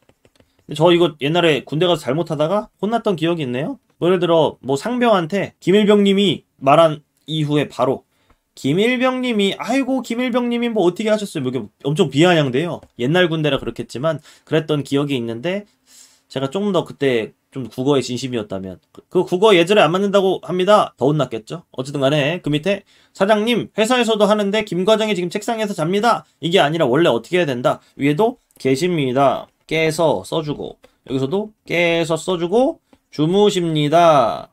A: 저 이거 옛날에 군대 가서 잘못하다가 혼났던 기억이 있네요. 예를 들어 뭐 상병한테 김일병님이 말한 이후에 바로 김일병님이 아이고 김일병님이 뭐 어떻게 하셨어요. 이게 엄청 비아냥돼요. 옛날 군대라 그렇겠지만 그랬던 기억이 있는데 제가 조금 더 그때 좀 국어에 진심이었다면 그 국어 예절에 안 맞는다고 합니다. 더 혼났겠죠. 어쨌든 간에 그 밑에 사장님 회사에서도 하는데 김 과장이 지금 책상에서 잡니다. 이게 아니라 원래 어떻게 해야 된다. 위에도 계십니다. 깨서 써주고 여기서도 깨서 써주고 주무십니다.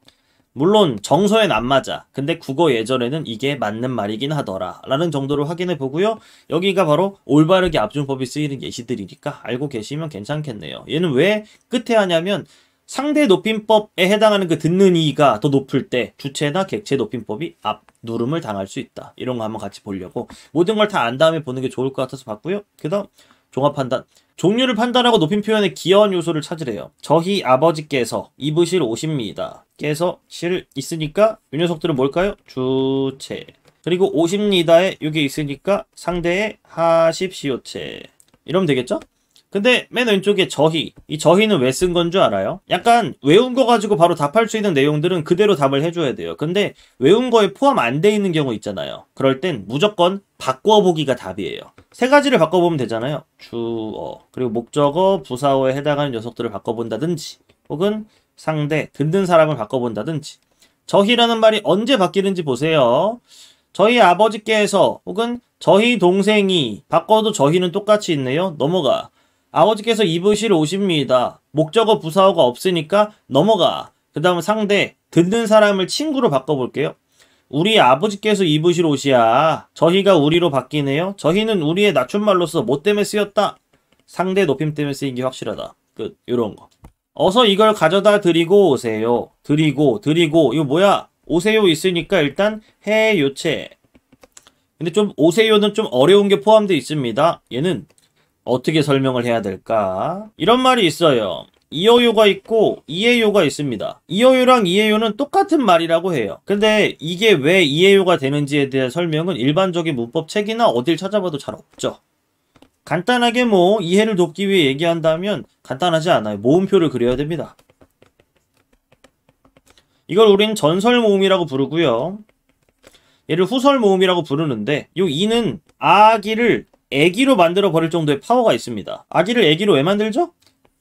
A: 물론 정서엔 안 맞아. 근데 국어 예절에는 이게 맞는 말이긴 하더라 라는 정도로 확인해 보고요. 여기가 바로 올바르게 압존법이 쓰이는 예시들이니까 알고 계시면 괜찮겠네요. 얘는 왜 끝에 하냐면 상대 높임법에 해당하는 그 듣는 이가 더 높을 때 주체나 객체 높임법이 압 누름을 당할 수 있다. 이런 거 한번 같이 보려고 모든 걸 다 안 다음에 보는 게 좋을 것 같아서 봤고요. 그 다음 종합 판단. 종류를 판단하고 높임 표현의 기여한 요소를 찾으래요. 저희 아버지께서 입으실 옷입니다. 깨서 실 있으니까 이 녀석들은 뭘까요? 주체. 그리고 옷입니다에 이게 있으니까 상대의 하십시오체. 이러면 되겠죠? 근데 맨 왼쪽에 저희. 이 저희는 왜 쓴 건 줄 알아요? 약간 외운 거 가지고 바로 답할 수 있는 내용들은 그대로 답을 해줘야 돼요. 근데 외운 거에 포함 안 돼 있는 경우 있잖아요. 그럴 땐 무조건 바꿔보기가 답이에요. 세 가지를 바꿔보면 되잖아요. 주어, 그리고 목적어, 부사어에 해당하는 녀석들을 바꿔본다든지 혹은 상대, 듣는 사람을 바꿔본다든지. 저희라는 말이 언제 바뀌는지 보세요. 저희 아버지께서 혹은 저희 동생이 바꿔도 저희는 똑같이 있네요. 넘어가. 아버지께서 입으실 옷입니다. 목적어 부사어가 없으니까 넘어가. 그 다음 상대, 듣는 사람을 친구로 바꿔볼게요. 우리 아버지께서 입으실 옷이야. 저희가 우리로 바뀌네요. 저희는 우리의 낮춤말로서 뭐 때문에 쓰였다. 상대 높임 때문에 쓰인 게 확실하다. 끝. 요런 거. 어서 이걸 가져다 드리고 오세요. 드리고 이거 뭐야? 오세요 있으니까 일단 해요체. 근데 좀 오세요는 좀 어려운 게 포함되어 있습니다. 얘는 어떻게 설명을 해야 될까? 이런 말이 있어요. 이어요가 있고 이에요가 있습니다. 이어요랑 이에요는 똑같은 말이라고 해요. 근데 이게 왜 이에요가 되는지에 대한 설명은 일반적인 문법 책이나 어딜 찾아봐도 잘 없죠. 간단하게 뭐 이해를 돕기 위해 얘기한다면 간단하지 않아요. 모음표를 그려야 됩니다. 이걸 우린 전설 모음이라고 부르고요. 얘를 후설 모음이라고 부르는데 요 이는 아기를 애기로 만들어 버릴 정도의 파워가 있습니다. 아기를 애기로 왜 만들죠?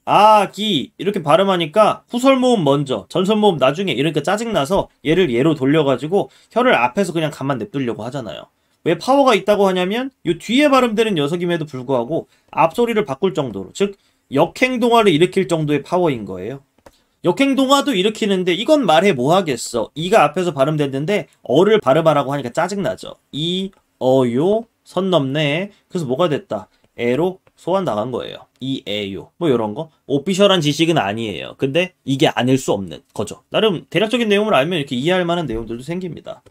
A: 아기 이렇게 발음하니까 후설모음 먼저 전설모음 나중에 이러니까 짜증나서 얘를 얘로 돌려가지고 혀를 앞에서 그냥 가만 냅두려고 하잖아요. 왜 파워가 있다고 하냐면 이 뒤에 발음되는 녀석임에도 불구하고 앞소리를 바꿀 정도로, 즉 역행동화를 일으킬 정도의 파워인 거예요. 역행동화도 일으키는데 이건 말해 뭐 하겠어. 이가 앞에서 발음됐는데 어를 발음하라고 하니까 짜증나죠. 이, 요, 선 넘네. 그래서 뭐가 됐다. 에로 소환 나간 거예요. 이, 요. 뭐 요런 거. 오피셜한 지식은 아니에요. 근데 이게 아닐 수 없는 거죠. 나름 대략적인 내용을 알면 이렇게 이해할 만한 내용들도 생깁니다.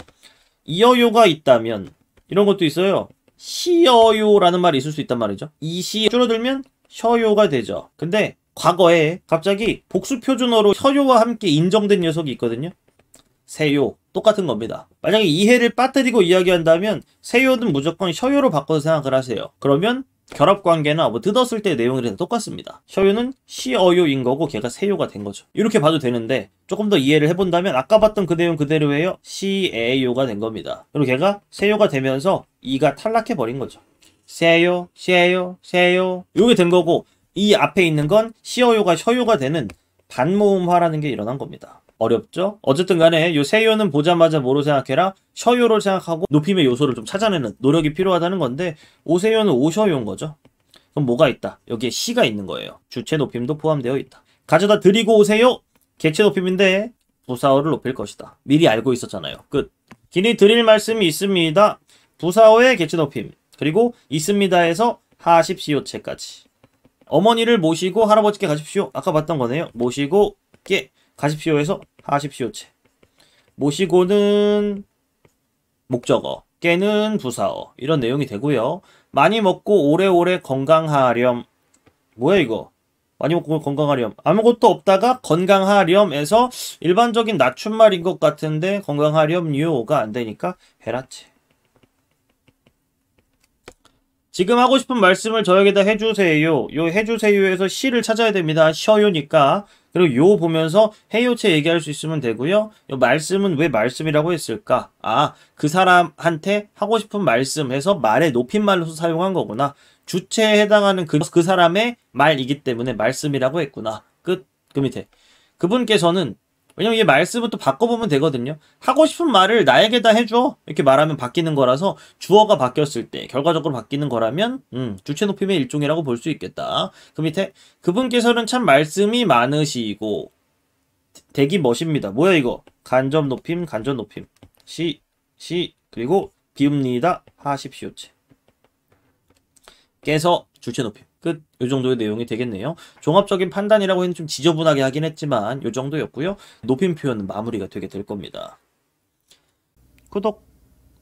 A: 이어요가 있다면 이런 것도 있어요. 시어요라는 말이 있을 수 있단 말이죠. 이시 줄어들면 셔요가 되죠. 근데 과거에 갑자기 복수표준어로 셔요와 함께 인정된 녀석이 있거든요. 세요. 똑같은 겁니다. 만약에 이해를 빠뜨리고 이야기한다면 세요는 무조건 셔요로 바꿔서 생각을 하세요. 그러면 결합관계나 뭐 뜯었을 때 내용이 똑같습니다. 셔요는 시어요인 거고 걔가 세요가 된 거죠. 이렇게 봐도 되는데 조금 더 이해를 해본다면 아까 봤던 그 내용 그대로예요. 시에요가 된 겁니다. 그리고 걔가 세요가 되면서 이가 탈락해버린 거죠. 세요, 세요, 세요 요게 된 거고 이 앞에 있는 건 시어요가 셔요가 되는 반모음화라는 게 일어난 겁니다. 어렵죠? 어쨌든 간에 요 세요는 보자마자 뭐로 생각해라? 셔요로 생각하고 높임의 요소를 좀 찾아내는 노력이 필요하다는 건데 오세요는 오셔요인 거죠. 그럼 뭐가 있다? 여기에 시가 있는 거예요. 주체 높임도 포함되어 있다. 가져다 드리고 오세요. 개체 높임인데 부사어를 높일 것이다. 미리 알고 있었잖아요. 끝. 기니 드릴 말씀이 있습니다. 부사어의 개체 높임. 그리고 있습니다에서 하십시오체까지. 어머니를 모시고 할아버지께 가십시오. 아까 봤던 거네요. 모시고 께 가십시오에서 하십시오체. 모시고는 목적어, 깨는 부사어 이런 내용이 되고요. 많이 먹고 오래오래 건강하렴. 뭐야 이거? 많이 먹고 건강하렴. 아무것도 없다가 건강하렴에서 일반적인 낮춤말인 것 같은데 건강하렴요가 안 되니까 헤라체. 지금 하고 싶은 말씀을 저에게다 해주세요. 요 해주세요에서 시를 찾아야 됩니다. 셔요니까. 그리고 요 보면서 해요체 얘기할 수 있으면 되고요. 요 말씀은 왜 말씀이라고 했을까? 아, 그 사람한테 하고 싶은 말씀 해서 말의 높임말로서 사용한 거구나. 주체에 해당하는 그 사람의 말이기 때문에 말씀이라고 했구나. 끝. 그 밑에. 그분께서는 왜냐면 이 말씀은 또 바꿔보면 되거든요. 하고 싶은 말을 나에게다 해줘. 이렇게 말하면 바뀌는 거라서 주어가 바뀌었을 때 결과적으로 바뀌는 거라면 주체 높임의 일종이라고 볼 수 있겠다. 그 밑에 그분께서는 참 말씀이 많으시고 되기 멋입니다. 뭐야 이거? 간접 높임, 간접 높임. 시 그리고 비읍니다. 하십시오체. 깨서 주체 높임. 끝. 요 정도의 내용이 되겠네요. 종합적인 판단이라고 해는 좀 지저분하게 하긴 했지만 요 정도였고요. 높임 표현은 마무리가 되게 될 겁니다. 구독,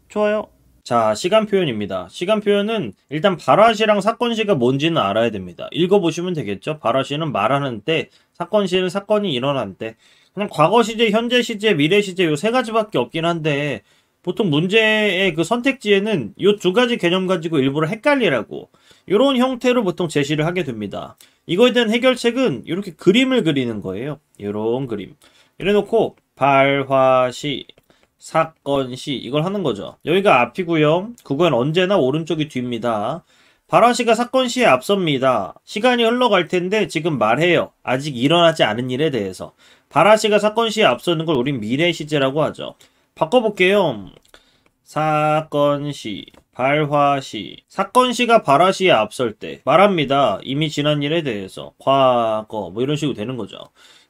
A: 좋아요. 자, 시간 표현입니다. 시간 표현은 일단 발화시랑 사건시가 뭔지는 알아야 됩니다. 읽어보시면 되겠죠. 발화시는 말하는 때, 사건시는 사건이 일어난 때. 그냥 과거 시제, 현재 시제, 미래 시제 요 세 가지밖에 없긴 한데 보통 문제의 그 선택지에는 이 두 가지 개념 가지고 일부러 헷갈리라고 이런 형태로 보통 제시를 하게 됩니다. 이거에 대한 해결책은 이렇게 그림을 그리는 거예요. 이런 그림. 이래놓고 발화시, 사건시 이걸 하는 거죠. 여기가 앞이고요. 그건 언제나 오른쪽이 뒤입니다. 발화시가 사건시에 앞섭니다. 시간이 흘러갈 텐데 지금 말해요. 아직 일어나지 않은 일에 대해서. 발화시가 사건시에 앞서는 걸 우린 미래 시제라고 하죠. 바꿔볼게요. 사건시, 발화시. 사건시가 발화시에 앞설 때 말합니다. 이미 지난 일에 대해서. 과거 뭐 이런 식으로 되는 거죠.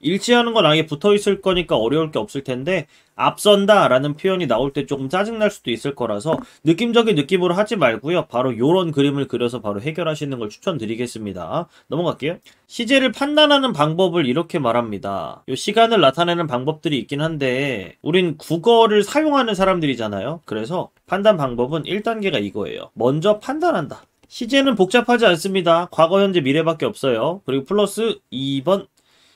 A: 일치하는 건 아예 붙어있을 거니까 어려울 게 없을 텐데 앞선다 라는 표현이 나올 때 조금 짜증날 수도 있을 거라서 느낌적인 느낌으로 하지 말고요. 바로 요런 그림을 그려서 바로 해결하시는 걸 추천드리겠습니다. 넘어갈게요. 시제를 판단하는 방법을 이렇게 말합니다. 요 시간을 나타내는 방법들이 있긴 한데 우린 국어를 사용하는 사람들이잖아요. 그래서 판단 방법은 1단계가 이거예요. 먼저 판단한다. 시제는 복잡하지 않습니다. 과거, 현재, 미래밖에 없어요. 그리고 플러스 2번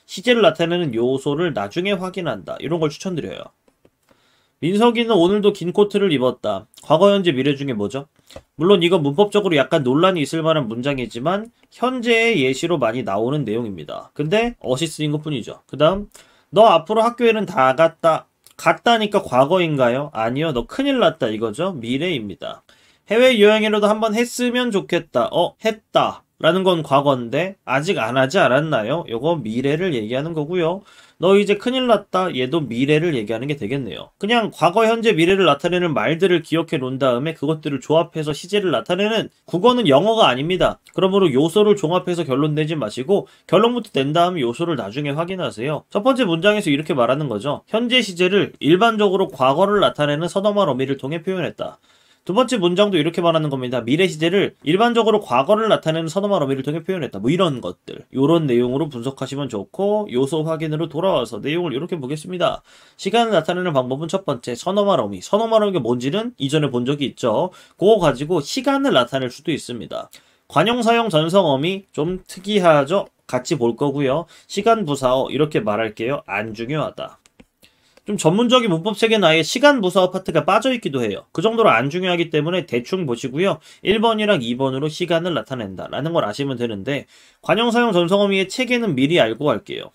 A: 시제를 나타내는 요소를 나중에 확인한다. 이런 걸 추천드려요. 민석이는 오늘도 긴 코트를 입었다. 과거, 현재, 미래 중에 뭐죠? 물론 이건 문법적으로 약간 논란이 있을 만한 문장이지만 현재의 예시로 많이 나오는 내용입니다. 근데 어시 쓰인 것 뿐이죠. 그 다음 너 앞으로 학교에는 다 갔다. 갔다니까 과거인가요? 아니요. 너 큰일 났다 이거죠. 미래입니다. 해외여행이라도 한번 했으면 좋겠다. 했다. 라는 건 과거인데 아직 안 하지 않았나요? 요거 미래를 얘기하는 거고요. 너 이제 큰일 났다. 얘도 미래를 얘기하는 게 되겠네요. 그냥 과거, 현재, 미래를 나타내는 말들을 기억해 놓은 다음에 그것들을 조합해서 시제를 나타내는 국어는 영어가 아닙니다. 그러므로 요소를 종합해서 결론 내지 마시고 결론부터 낸 다음 요소를 나중에 확인하세요. 첫 번째 문장에서 이렇게 말하는 거죠. 현재 시제를 일반적으로 과거를 나타내는 서너말 어미를 통해 표현했다. 두 번째 문장도 이렇게 말하는 겁니다. 미래 시제를 일반적으로 과거를 나타내는 서너말 어미를 통해 표현했다. 뭐 이런 것들. 요런 내용으로 분석하시면 좋고 요소 확인으로 돌아와서 내용을 이렇게 보겠습니다. 시간을 나타내는 방법은 첫 번째 서너말 어미. 서너말 어미가 뭔지는 이전에 본 적이 있죠. 그거 가지고 시간을 나타낼 수도 있습니다. 관용사용 전성어미 좀 특이하죠? 같이 볼 거고요. 시간 부사어 이렇게 말할게요. 안 중요하다. 좀 전문적인 문법 체계는 아예 시간 부사어 파트가 빠져있기도 해요. 그 정도로 안 중요하기 때문에 대충 보시고요. 1번이랑 2번으로 시간을 나타낸다 라는 걸 아시면 되는데 관용사용 전성어미의 체계는 미리 알고 갈게요.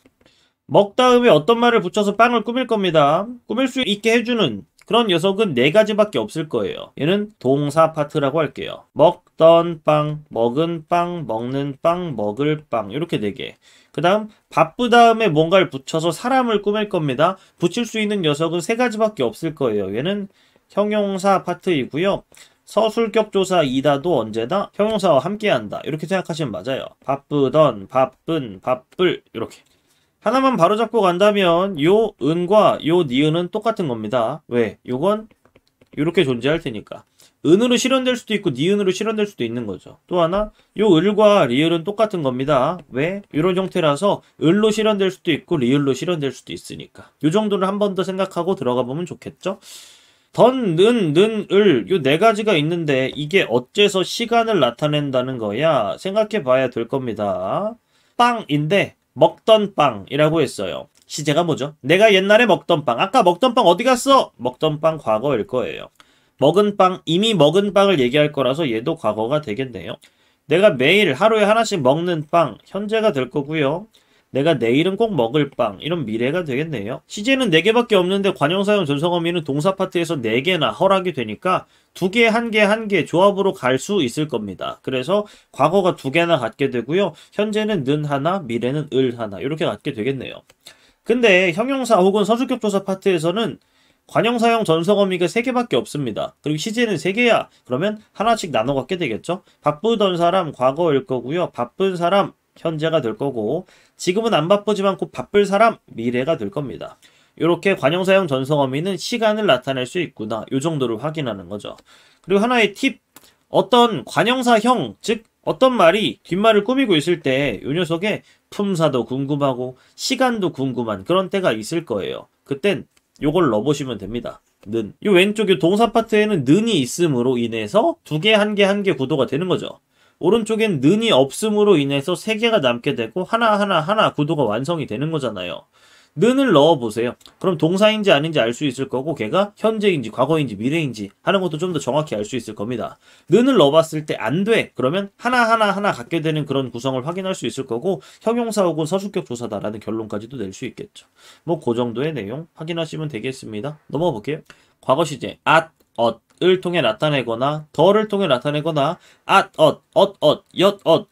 A: 먹 다음에 어떤 말을 붙여서 빵을 꾸밀 겁니다. 꾸밀 수 있게 해주는 그런 녀석은 4가지밖에 없을 거예요. 얘는 동사 파트라고 할게요. 먹던 빵, 먹은 빵, 먹는 빵, 먹을 빵 이렇게 4개. 그 다음 바쁘 다음에 뭔가를 붙여서 사람을 꾸밀 겁니다. 붙일 수 있는 녀석은 3가지밖에 없을 거예요. 얘는 형용사 파트이고요. 서술격 조사 이다도 언제나 형용사와 함께한다. 이렇게 생각하시면 맞아요. 바쁘던, 바쁜, 바쁠 이렇게. 하나만 바로잡고 간다면 요 은과 요 니은은 똑같은 겁니다. 왜? 요건 이렇게 존재할 테니까. 은으로 실현될 수도 있고 니은으로 실현될 수도 있는 거죠. 또 하나 요 을과 리을은 똑같은 겁니다. 왜? 이런 형태라서 을로 실현될 수도 있고 리을로 실현될 수도 있으니까. 요 정도를 한 번 더 생각하고 들어가 보면 좋겠죠? 던, 는, 을, 요 4가지가 있는데 이게 어째서 시간을 나타낸다는 거야? 생각해 봐야 될 겁니다. 빵인데 먹던 빵이라고 했어요. 시제가 뭐죠? 내가 옛날에 먹던 빵. 아까 먹던 빵 어디 갔어? 먹던 빵 과거일 거예요. 먹은 빵, 이미 먹은 빵을 얘기할 거라서 얘도 과거가 되겠네요. 내가 매일 하루에 하나씩 먹는 빵, 현재가 될 거고요. 내가 내일은 꼭 먹을 빵, 이런 미래가 되겠네요. 시제는 4개밖에 없는데 관용사용 전성어미는 동사 파트에서 4개나 허락이 되니까 2개, 1개, 1개 조합으로 갈 수 있을 겁니다. 그래서 과거가 2개나 갖게 되고요. 현재는 는 하나, 미래는 을 하나 이렇게 갖게 되겠네요. 근데 형용사 혹은 서술격 조사 파트에서는 관용사용 전성어미가 3개밖에 없습니다. 그리고 시제는 3개야. 그러면 하나씩 나눠 갖게 되겠죠. 바쁘던 사람 과거일 거고요. 바쁜 사람 현재가 될 거고 지금은 안 바쁘지만 곧 바쁠 사람 미래가 될 겁니다. 이렇게 관용사용 전성어미는 시간을 나타낼 수 있구나. 이 정도를 확인하는 거죠. 그리고 하나의 팁. 어떤 관용사형, 즉 어떤 말이 뒷말을 꾸미고 있을 때 이 녀석의 품사도 궁금하고 시간도 궁금한 그런 때가 있을 거예요. 그땐 요걸 넣어보시면 됩니다. 는. 이 왼쪽에 동사 파트에는 는이 있음으로 인해서 2개, 1개, 1개 구도가 되는 거죠. 오른쪽엔 는이 없음으로 인해서 3개가 남게 되고 하나 구도가 완성이 되는 거잖아요. 는을 넣어보세요. 그럼 동사인지 아닌지 알 수 있을 거고 걔가 현재인지 과거인지 미래인지 하는 것도 좀 더 정확히 알 수 있을 겁니다. 는을 넣어봤을 때 안 돼. 그러면 하나 갖게 되는 그런 구성을 확인할 수 있을 거고 형용사 혹은 서술격 조사다라는 결론까지도 낼 수 있겠죠. 뭐 그 정도의 내용 확인하시면 되겠습니다. 넘어가 볼게요. 과거 시제 at, 을 통해 나타내거나 더를 통해 나타내거나 at,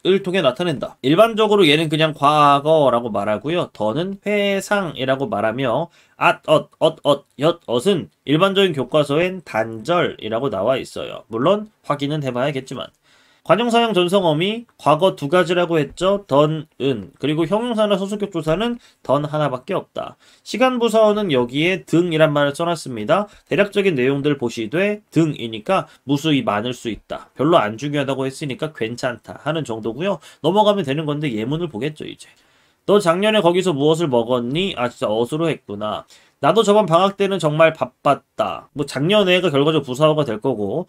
A: 을 통해 나타낸다. 일반적으로 얘는 그냥 과거라고 말하고요. 더는 회상이라고 말하며 at, 은 일반적인 교과서엔 단절이라고 나와 있어요. 물론 확인은 해봐야겠지만. 관용사용 전성어미 과거 2가지라고 했죠. 던, 은. 그리고 형용사나 서술격 조사는 던 하나밖에 없다. 시간 부사어는 여기에 등이란 말을 써놨습니다. 대략적인 내용들 보시되 등이니까 무수히 많을 수 있다. 별로 안 중요하다고 했으니까 괜찮다 하는 정도고요. 넘어가면 되는 건데 예문을 보겠죠 이제. 너 작년에 거기서 무엇을 먹었니? 아 진짜 어수로 했구나. 나도 저번 방학 때는 정말 바빴다. 뭐 작년에가 결과적으로 부사어가 될 거고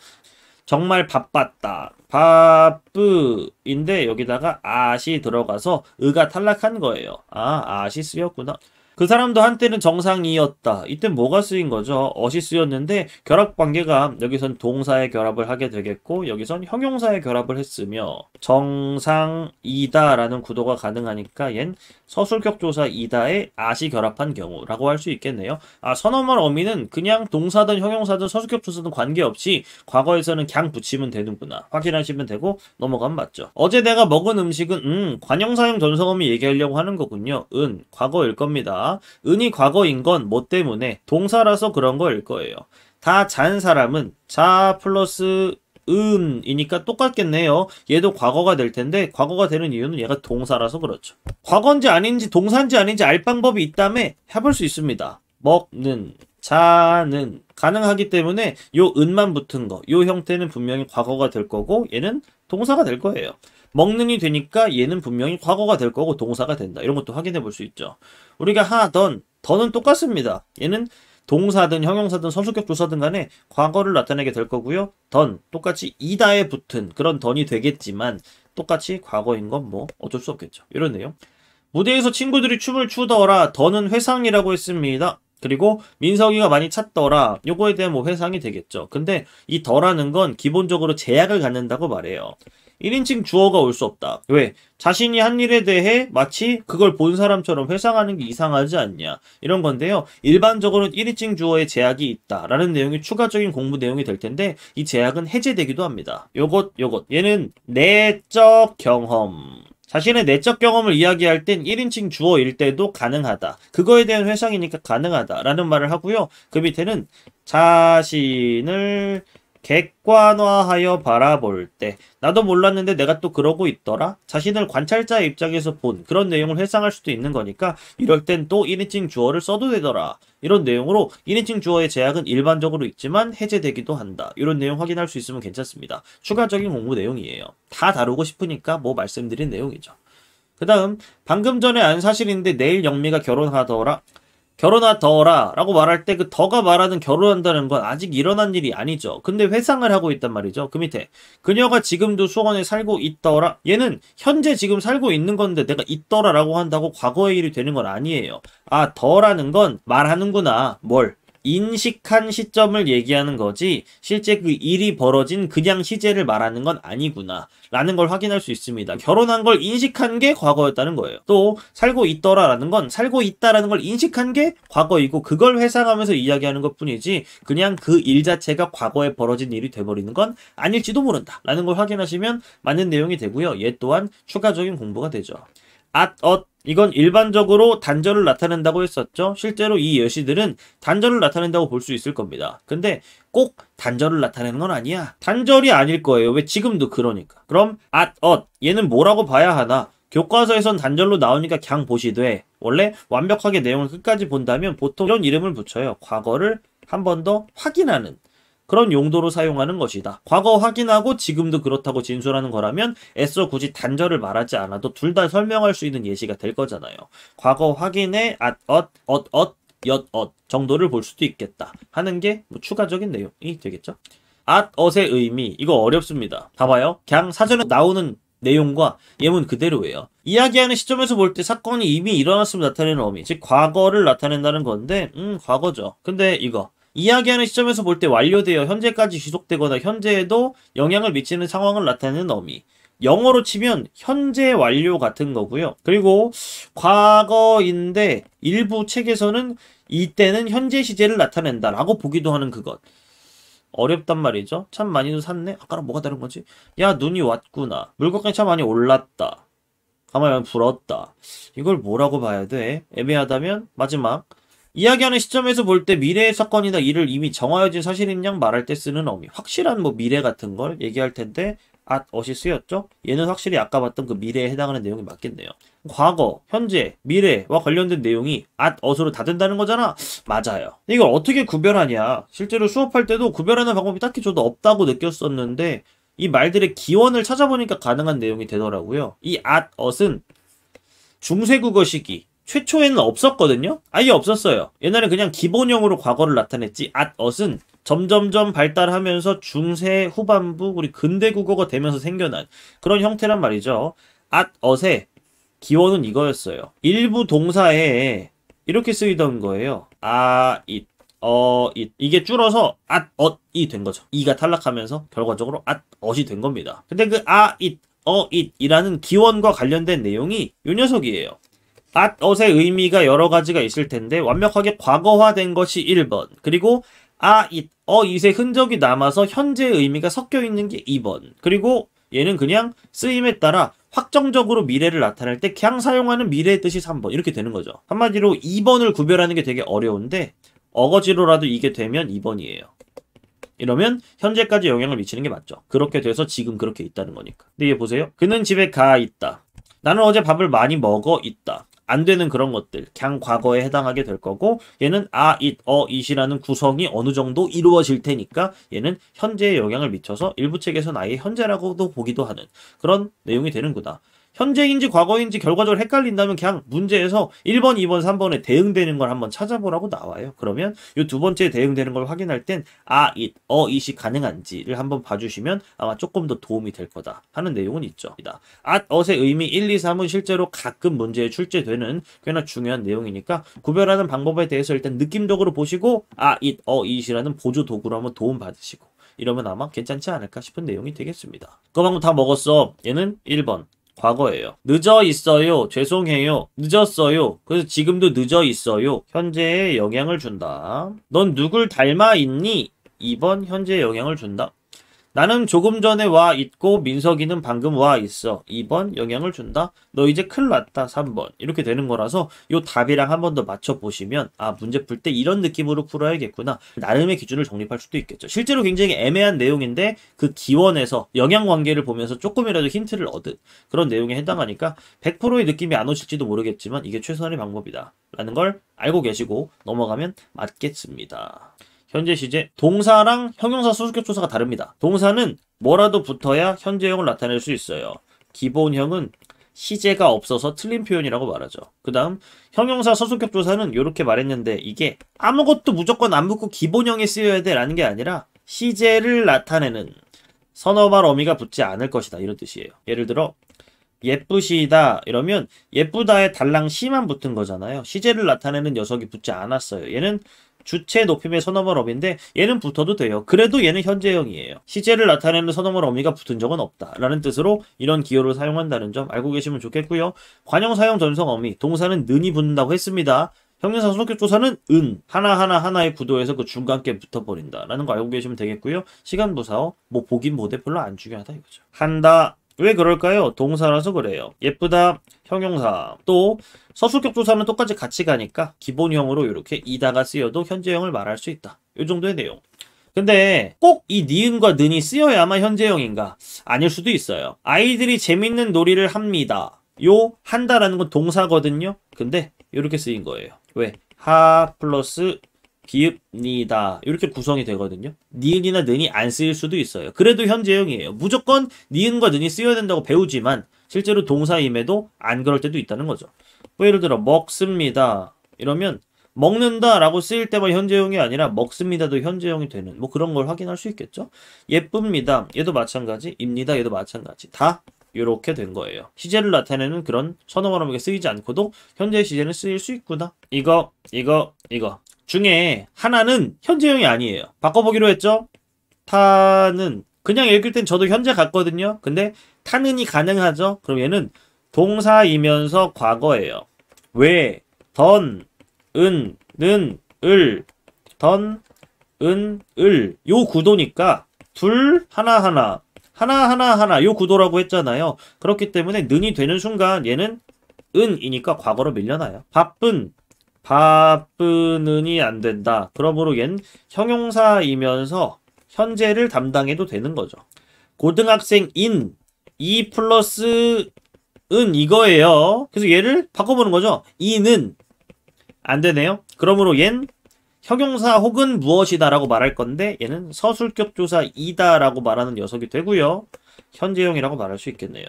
A: 정말 바빴다. 바쁘인데 여기다가 아시 들어가서 의가 탈락한 거예요. 아, 아시 쓰였구나. 그 사람도 한때는 정상이었다. 이때 뭐가 쓰인 거죠? 어시 쓰였는데 결합 관계가 여기선 동사의 결합을 하게 되겠고 여기선 형용사의 결합을 했으며 정상이다라는 구도가 가능하니까 얜 서술격 조사 이다에 아시 결합한 경우라고 할 수 있겠네요. 선어말 어미는 그냥 동사든 형용사든 서술격 조사든 관계없이 과거에서는 그냥 붙이면 되는구나. 확인하시면 되고 넘어가면 맞죠. 어제 내가 먹은 음식은 관형사형 전성어미 얘기하려고 하는 거군요. 과거일 겁니다. 은이 과거인 건 뭐 때문에? 동사라서 그런 거일 거예요. 다 잔 사람은 자 플러스 은이니까 똑같겠네요. 얘도 과거가 될 텐데 과거가 되는 이유는 얘가 동사라서 그렇죠. 과거인지 아닌지 동사인지 아닌지 알 방법이 있다면 해볼 수 있습니다. 먹는, 자는 가능하기 때문에 요 은만 붙은 거, 요 형태는 분명히 과거가 될 거고 얘는 동사가 될 거예요. 먹는이 되니까 얘는 분명히 과거가 될 거고 동사가 된다. 이런 것도 확인해 볼 수 있죠. 우리가 하던, 더는 똑같습니다. 얘는 동사든 형용사든 서술격 조사든 간에 과거를 나타내게 될 거고요. 던, 똑같이 이다에 붙은 그런 던이 되겠지만 똑같이 과거인 건 뭐 어쩔 수 없겠죠. 이런 내용. 무대에서 친구들이 춤을 추더라. 더는 회상이라고 했습니다. 그리고 민석이가 많이 찼더라. 요거에 대한 뭐 회상이 되겠죠. 근데 이 더라는 건 기본적으로 제약을 갖는다고 말해요. 1인칭 주어가 올 수 없다. 왜? 자신이 한 일에 대해 마치 그걸 본 사람처럼 회상하는 게 이상하지 않냐. 이런 건데요. 일반적으로 1인칭 주어에 제약이 있다라는 내용이 추가적인 공부 내용이 될 텐데 이 제약은 해제되기도 합니다. 요것. 얘는 내적 경험. 자신의 내적 경험을 이야기할 땐 1인칭 주어일 때도 가능하다. 그거에 대한 회상이니까 가능하다라는 말을 하고요. 그 밑에는 자신을 객관화하여 바라볼 때 나도 몰랐는데 내가 또 그러고 있더라. 자신을 관찰자의 입장에서 본 그런 내용을 회상할 수도 있는 거니까 이럴 땐 또 1인칭 주어를 써도 되더라. 이런 내용으로 1인칭 주어의 제약은 일반적으로 있지만 해제되기도 한다. 이런 내용 확인할 수 있으면 괜찮습니다. 추가적인 공부 내용이에요. 다 다루고 싶으니까 뭐 말씀드린 내용이죠. 그 다음 방금 전에 안 사실인데 내일 영미가 결혼하더라. 결혼하더라 라고 말할 때 그 더가 말하는 결혼한다는 건 아직 일어난 일이 아니죠. 근데 회상을 하고 있단 말이죠. 그 밑에 그녀가 지금도 수원에 살고 있더라. 얘는 현재 지금 살고 있는 건데 내가 있더라 라고 한다고 과거의 일이 되는 건 아니에요. 더라는 건 말하는구나. 뭘? 인식한 시점을 얘기하는 거지 실제 그 일이 벌어진 그냥 시제를 말하는 건 아니구나 라는 걸 확인할 수 있습니다. 결혼한 걸 인식한 게 과거였다는 거예요. 또 살고 있더라 라는 건 살고 있다라는 걸 인식한 게 과거이고 그걸 회상하면서 이야기하는 것 뿐이지 그냥 그 일 자체가 과거에 벌어진 일이 돼버리는 건 아닐지도 모른다 라는 걸 확인하시면 맞는 내용이 되고요. 얘 또한 추가적인 공부가 되죠. 이건 일반적으로 단절을 나타낸다고 했었죠. 실제로 이 예시들은 단절을 나타낸다고 볼 수 있을 겁니다. 근데 꼭 단절을 나타내는 건 아니야. 단절이 아닐 거예요. 왜? 지금도 그러니까. 그럼 얘는 뭐라고 봐야 하나? 교과서에선 단절로 나오니까 그냥 보시되 원래 완벽하게 내용을 끝까지 본다면 보통 이런 이름을 붙여요. 과거를 한 번 더 확인하는 그런 용도로 사용하는 것이다. 과거 확인하고 지금도 그렇다고 진술하는 거라면 애써 굳이 단절을 말하지 않아도 둘 다 설명할 수 있는 예시가 될 거잖아요. 과거 확인에 정도를 볼 수도 있겠다 하는 게 뭐 추가적인 내용이 되겠죠. 의 의미 이거 어렵습니다. 봐봐요. 그냥 사전에 나오는 내용과 예문 그대로예요. 이야기하는 시점에서 볼 때 사건이 이미 일어났음을 나타내는 어미 즉 과거를 나타낸다는 건데 과거죠. 근데 이거 이야기하는 시점에서 볼 때 완료되어 현재까지 지속되거나 현재에도 영향을 미치는 상황을 나타내는 어미. 영어로 치면 현재 완료 같은 거고요. 그리고 과거인데 일부 책에서는 이때는 현재 시제를 나타낸다 라고 보기도 하는 그것. 어렵단 말이죠. 참 많이도 샀네. 아까랑 뭐가 다른 거지? 야 눈이 왔구나. 물가가 참 많이 올랐다. 가만히 불었다. 이걸 뭐라고 봐야 돼? 애매하다면 마지막. 이야기하는 시점에서 볼 때 미래의 사건이나 일을 이미 정하여진 사실인 양 말할 때 쓰는 어미. 확실한 뭐 미래 같은 걸 얘기할 텐데 엇이 쓰였죠? 얘는 확실히 아까 봤던 그 미래에 해당하는 내용이 맞겠네요. 과거, 현재, 미래와 관련된 내용이 엇으로 다 된다는 거잖아? 맞아요. 이걸 어떻게 구별하냐? 실제로 수업할 때도 구별하는 방법이 딱히 저도 없다고 느꼈었는데 이 말들의 기원을 찾아보니까 가능한 내용이 되더라고요. 이 엇은 중세국어 시기 최초에는 없었거든요? 아예 없었어요. 옛날에 그냥 기본형으로 과거를 나타냈지 엇은 점점점 발달하면서 중세 후반부 우리 근대 국어가 되면서 생겨난 그런 형태란 말이죠. 엇의 기원은 이거였어요. 일부 동사에 이렇게 쓰이던 거예요. 아, 잇, 잇. 이게 줄어서 앗, 엇이 된 거죠. 이가 탈락하면서 결과적으로 앗, 엇이 된 겁니다. 근데 그 아, 잇, 잇이라는 기원과 관련된 내용이 요 녀석이에요. 앗, 엇의 의미가 여러 가지가 있을 텐데 완벽하게 과거화된 것이 1번. 그리고 아, 잇, 잇의 흔적이 남아서 현재의 의미가 섞여 있는 게 2번. 그리고 얘는 그냥 쓰임에 따라 확정적으로 미래를 나타낼 때 그냥 사용하는 미래의 뜻이 3번. 이렇게 되는 거죠. 한마디로 2번을 구별하는 게 되게 어려운데 어거지로라도 이게 되면 2번이에요. 이러면 현재까지 영향을 미치는 게 맞죠. 그렇게 돼서 지금 그렇게 있다는 거니까. 근데 얘 보세요. 그는 집에 가 있다. 나는 어제 밥을 많이 먹어 있다. 안 되는 그런 것들 그냥 과거에 해당하게 될 거고 얘는 아, 잇, 잇이라는 구성이 어느 정도 이루어질 테니까 얘는 현재에 영향을 미쳐서 일부 책에서는 아예 현재라고도 보기도 하는 그런 내용이 되는구나. 현재인지 과거인지 결과적으로 헷갈린다면 그냥 문제에서 1번, 2번, 3번에 대응되는 걸 한번 찾아보라고 나와요. 그러면 이 두 번째에 대응되는 걸 확인할 땐 아, 잇, 잇이 가능한지를 한번 봐주시면 아마 조금 더 도움이 될 거다 하는 내용은 있죠. 앗, 엇의 의미 1, 2, 3은 실제로 가끔 문제에 출제되는 꽤나 중요한 내용이니까 구별하는 방법에 대해서 일단 느낌적으로 보시고 아, 잇, 잇이라는 보조 도구로 한번 도움 받으시고 이러면 아마 괜찮지 않을까 싶은 내용이 되겠습니다. 그 방금 다 먹었어. 얘는 1번. 과거예요. 늦어 있어요. 죄송해요. 늦었어요. 그래서 지금도 늦어 있어요. 현재에 영향을 준다. 넌 누굴 닮아 있니? 2번 현재에 영향을 준다. 나는 조금 전에 와 있고 민석이는 방금 와 있어. 2번 영향을 준다. 너 이제 큰일 났다. 3번. 이렇게 되는 거라서 요 답이랑 한 번 더 맞춰보시면 아 문제 풀 때 이런 느낌으로 풀어야겠구나. 나름의 기준을 정립할 수도 있겠죠. 실제로 굉장히 애매한 내용인데 그 기원에서 영향관계를 보면서 조금이라도 힌트를 얻은 그런 내용에 해당하니까 100%의 느낌이 안 오실지도 모르겠지만 이게 최선의 방법이다. 라는 걸 알고 계시고 넘어가면 맞겠습니다. 현재 시제 동사랑 형용사 수수격 조사가 다릅니다. 동사는 뭐라도 붙어야 현재형을 나타낼 수 있어요. 기본형은 시제가 없어서 틀린 표현이라고 말하죠. 그 다음 형용사 수수격 조사는 이렇게 말했는데 이게 아무것도 무조건 안 붙고 기본형에 쓰여야 돼 라는 게 아니라 시제를 나타내는 선어말 어미가 붙지 않을 것이다 이런 뜻이에요. 예를 들어 예쁘시다 이러면 예쁘다에 달랑 시만 붙은 거잖아요. 시제를 나타내는 녀석이 붙지 않았어요. 얘는 주체 높임의 선어말 어미인데 얘는 붙어도 돼요. 그래도 얘는 현재형이에요. 시제를 나타내는 선어말 어미가 붙은 적은 없다 라는 뜻으로 이런 기호를 사용한다는 점 알고 계시면 좋겠고요. 관형사형 전성 어미 동사는 는이 붙는다고 했습니다. 형용사 수수격 조사는 은 하나하나의 구도에서 그 중간께 붙어버린다 라는 거 알고 계시면 되겠고요. 시간부사어 뭐 보긴 보되 별로 안 중요하다 이거죠. 한다 왜 그럴까요? 동사라서 그래요. 예쁘다 형용사. 또 서술격 조사는 똑같이 같이 가니까 기본형으로 이렇게 이다가 쓰여도 현재형을 말할 수 있다. 이 정도의 내용. 근데 꼭 이 니은과 는이 쓰여야만 현재형인가? 아닐 수도 있어요. 아이들이 재밌는 놀이를 합니다. 요 한다라는 건 동사거든요. 근데 이렇게 쓰인 거예요. 왜? 하 플러스 비읍니다. 이렇게 구성이 되거든요. 니은이나 는이 안 쓰일 수도 있어요. 그래도 현재형이에요. 무조건 니은과 는이 쓰여야 된다고 배우지만 실제로 동사임에도 안 그럴 때도 있다는 거죠. 뭐 예를 들어 먹습니다. 이러면 먹는다 라고 쓰일 때만 현재형이 아니라 먹습니다도 현재형이 되는 뭐 그런 걸 확인할 수 있겠죠. 예쁩니다. 얘도 마찬가지. 입니다. 얘도 마찬가지. 다 이렇게 된 거예요. 시제를 나타내는 그런 선어말어미가 쓰이지 않고도 현재 시제는 쓰일 수 있구나. 이거 중에 하나는 현재형이 아니에요. 바꿔보기로 했죠? 타는 그냥 읽을 땐 저도 현재 같거든요. 근데 타는이 가능하죠? 그럼 얘는 동사이면서 과거예요. 왜? 던, 은, 는, 을, 던, 은, 을 요 구도니까 둘, 하나하나 요 구도라고 했잖아요. 그렇기 때문에 는이 되는 순간 얘는 은이니까 과거로 밀려나요. 바쁘는이 안 된다. 그러므로 얜 형용사이면서 현재를 담당해도 되는 거죠. 고등학생인 이 플러스 은 이거예요. 그래서 얘를 바꿔보는 거죠. 이는 안 되네요. 그러므로 얜 형용사 혹은 무엇이다 라고 말할 건데 얘는 서술격 조사이다 라고 말하는 녀석이 되고요. 현재형이라고 말할 수 있겠네요.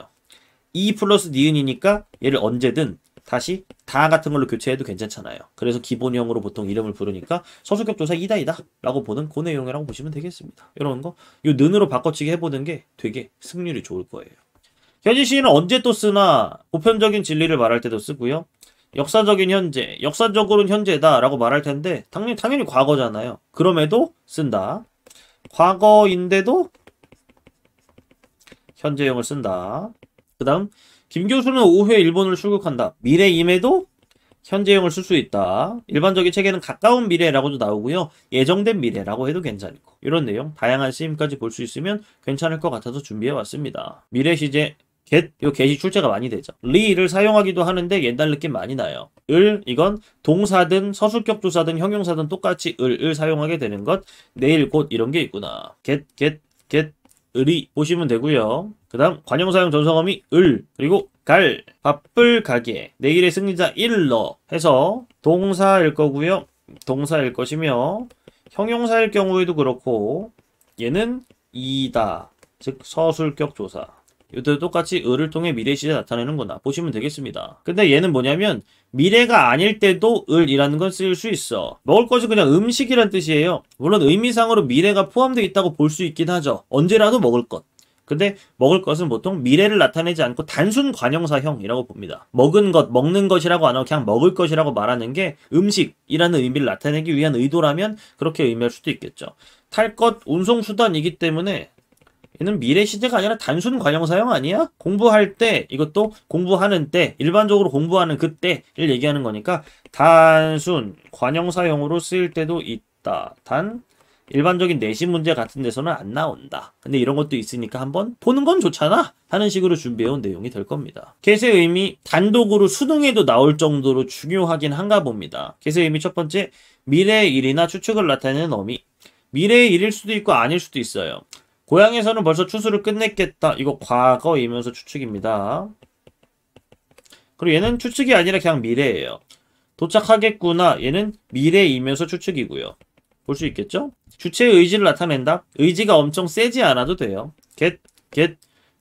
A: 이 플러스 니은이니까 얘를 언제든 다시 다 같은 걸로 교체해도 괜찮잖아요. 그래서 기본형으로 보통 이름을 부르니까 서술격 조사 이다 라고 보는 그 내용이라고 보시면 되겠습니다. 이런 거 요 는으로 바꿔치기 해보는 게 되게 승률이 좋을 거예요. 현재 시제는 언제 또 쓰나 보편적인 진리를 말할 때도 쓰고요. 역사적인 현재, 역사적으로는 현재다라고 말할 텐데 당연히 과거잖아요. 그럼에도 쓴다. 과거인데도 현재형을 쓴다. 그 다음 김 교수는 오후에 일본을 출국한다. 미래임에도 현재형을 쓸 수 있다. 일반적인 책에는 가까운 미래라고도 나오고요. 예정된 미래라고 해도 괜찮고 이런 내용 다양한 쓰임까지 볼 수 있으면 괜찮을 것 같아서 준비해왔습니다. 미래 시제 get, 요 get이 출제가 많이 되죠. 리를 사용하기도 하는데 옛날 느낌 많이 나요. 을, 이건 동사든 서술격 조사든 형용사든 똑같이 을을 사용하게 되는 것. 내일 곧 이런 게 있구나. get, 을이 보시면 되고요. 그 다음 관형사용 전성어미 을, 그리고 갈, 바쁠 가게, 내일의 승리자 일러 해서 동사일 거고요. 동사일 것이며 형용사일 경우에도 그렇고 얘는 이다, 즉 서술격 조사. 이것도 똑같이 을을 통해 미래 시제 나타내는구나 보시면 되겠습니다. 근데 얘는 뭐냐면 미래가 아닐 때도 을이라는 건 쓸 수 있어. 먹을 것이 그냥 음식이란 뜻이에요. 물론 의미상으로 미래가 포함되어 있다고 볼 수 있긴 하죠. 언제라도 먹을 것. 근데 먹을 것은 보통 미래를 나타내지 않고 단순 관형사형이라고 봅니다. 먹은 것, 먹는 것이라고 안 하고 그냥 먹을 것이라고 말하는 게 음식이라는 의미를 나타내기 위한 의도라면 그렇게 의미할 수도 있겠죠. 탈 것, 운송수단이기 때문에 얘는 미래 시제가 아니라 단순 관형사형 아니야? 공부할 때, 이것도 공부하는 때, 일반적으로 공부하는 그때를 얘기하는 거니까 단순 관형사형으로 쓰일 때도 있다. 단 일반적인 내신 문제 같은 데서는 안 나온다. 근데 이런 것도 있으니까 한번 보는 건 좋잖아 하는 식으로 준비해온 내용이 될 겁니다. get의 의미 단독으로 수능에도 나올 정도로 중요하긴 한가 봅니다. get의 의미 첫 번째, 미래의 일이나 추측을 나타내는 어미. 미래의 일일 수도 있고 아닐 수도 있어요. 고향에서는 벌써 추수를 끝냈겠다. 이거 과거이면서 추측입니다. 그리고 얘는 추측이 아니라 그냥 미래예요. 도착하겠구나. 얘는 미래이면서 추측이고요. 볼 수 있겠죠? 주체의 의지를 나타낸다. 의지가 엄청 세지 않아도 돼요. get.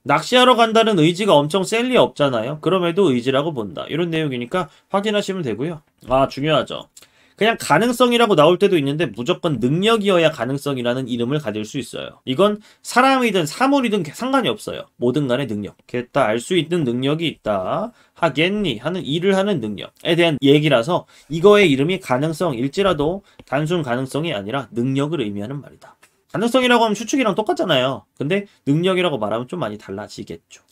A: 낚시하러 간다는 의지가 엄청 셀 리 없잖아요. 그럼에도 의지라고 본다. 이런 내용이니까 확인하시면 되고요. 아, 중요하죠. 그냥 가능성이라고 나올 때도 있는데 무조건 능력이어야 가능성이라는 이름을 가질 수 있어요. 이건 사람이든 사물이든 상관이 없어요. 뭐든 간에 능력. 겠다, 알 수 있는 능력이 있다. 하겠니 하는 일을 하는 능력에 대한 얘기라서 이거의 이름이 가능성일지라도 단순 가능성이 아니라 능력을 의미하는 말이다. 가능성이라고 하면 추측이랑 똑같잖아요. 근데 능력이라고 말하면 좀 많이 달라지겠죠.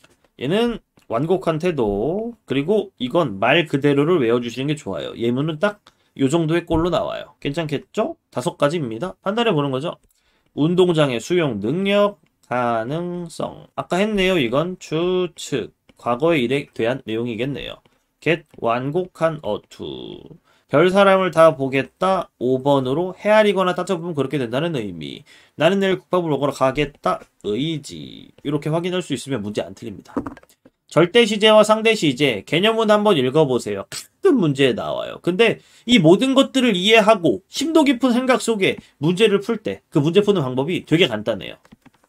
A: 얘는 완곡한 태도, 그리고 이건 말 그대로를 외워주시는 게 좋아요. 예문은 딱 요 정도의 꼴로 나와요. 괜찮겠죠? 5가지입니다. 판단해 보는 거죠. 운동장의 수용 능력, 가능성. 아까 했네요. 이건 추측. 과거의 일에 대한 내용이겠네요. get 완곡한 어투. 별 사람을 다 보겠다. 5번으로 헤아리거나 따져보면 그렇게 된다는 의미. 나는 내일 국밥을 먹으러 가겠다. 의지. 이렇게 확인할 수 있으면 문제 안 틀립니다. 절대시제와 상대시제 개념은 한번 읽어보세요. 가끔 문제에 나와요. 근데 이 모든 것들을 이해하고 심도 깊은 생각 속에 문제를 풀 때 그 문제 푸는 방법이 되게 간단해요.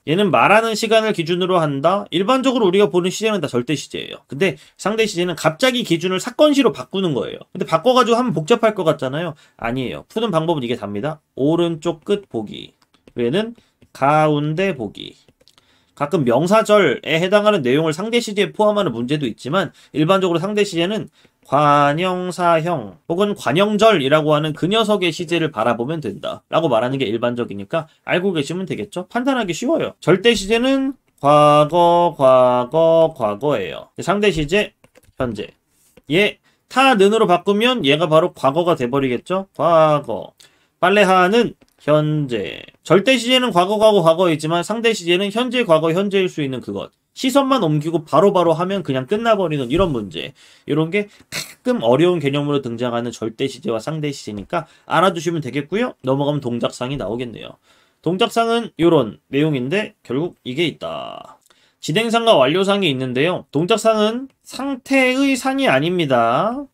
A: 얘는 말하는 시간을 기준으로 한다. 일반적으로 우리가 보는 시제는 다 절대시제예요. 근데 상대시제는 갑자기 기준을 사건시로 바꾸는 거예요. 근데 바꿔가지고 하면 복잡할 것 같잖아요. 아니에요. 푸는 방법은 이게 답니다. 오른쪽 끝 보기. 얘는 가운데 보기. 가끔 명사절에 해당하는 내용을 상대시제에 포함하는 문제도 있지만 일반적으로 상대시제는 관형사형 혹은 관형절이라고 하는 그 녀석의 시제를 바라보면 된다 라고 말하는 게 일반적이니까 알고 계시면 되겠죠? 판단하기 쉬워요. 절대시제는 과거예요. 상대시제 현재. 얘 타는으로 바꾸면 얘가 바로 과거가 돼버리겠죠? 과거. 빨래하는 현재. 절대시제는 과거이지만 상대시제는 현재, 과거, 현재일 수 있는 그것. 시선만 옮기고 바로바로 하면 그냥 끝나버리는 이런 문제. 이런 게 가끔 어려운 개념으로 등장하는 절대시제와 상대시제니까 알아두시면 되겠고요. 넘어가면 동작상이 나오겠네요. 동작상은 이런 내용인데 결국 이게 있다. 진행상과 완료상이 있는데요. 동작상은 상태의 상이 아닙니다.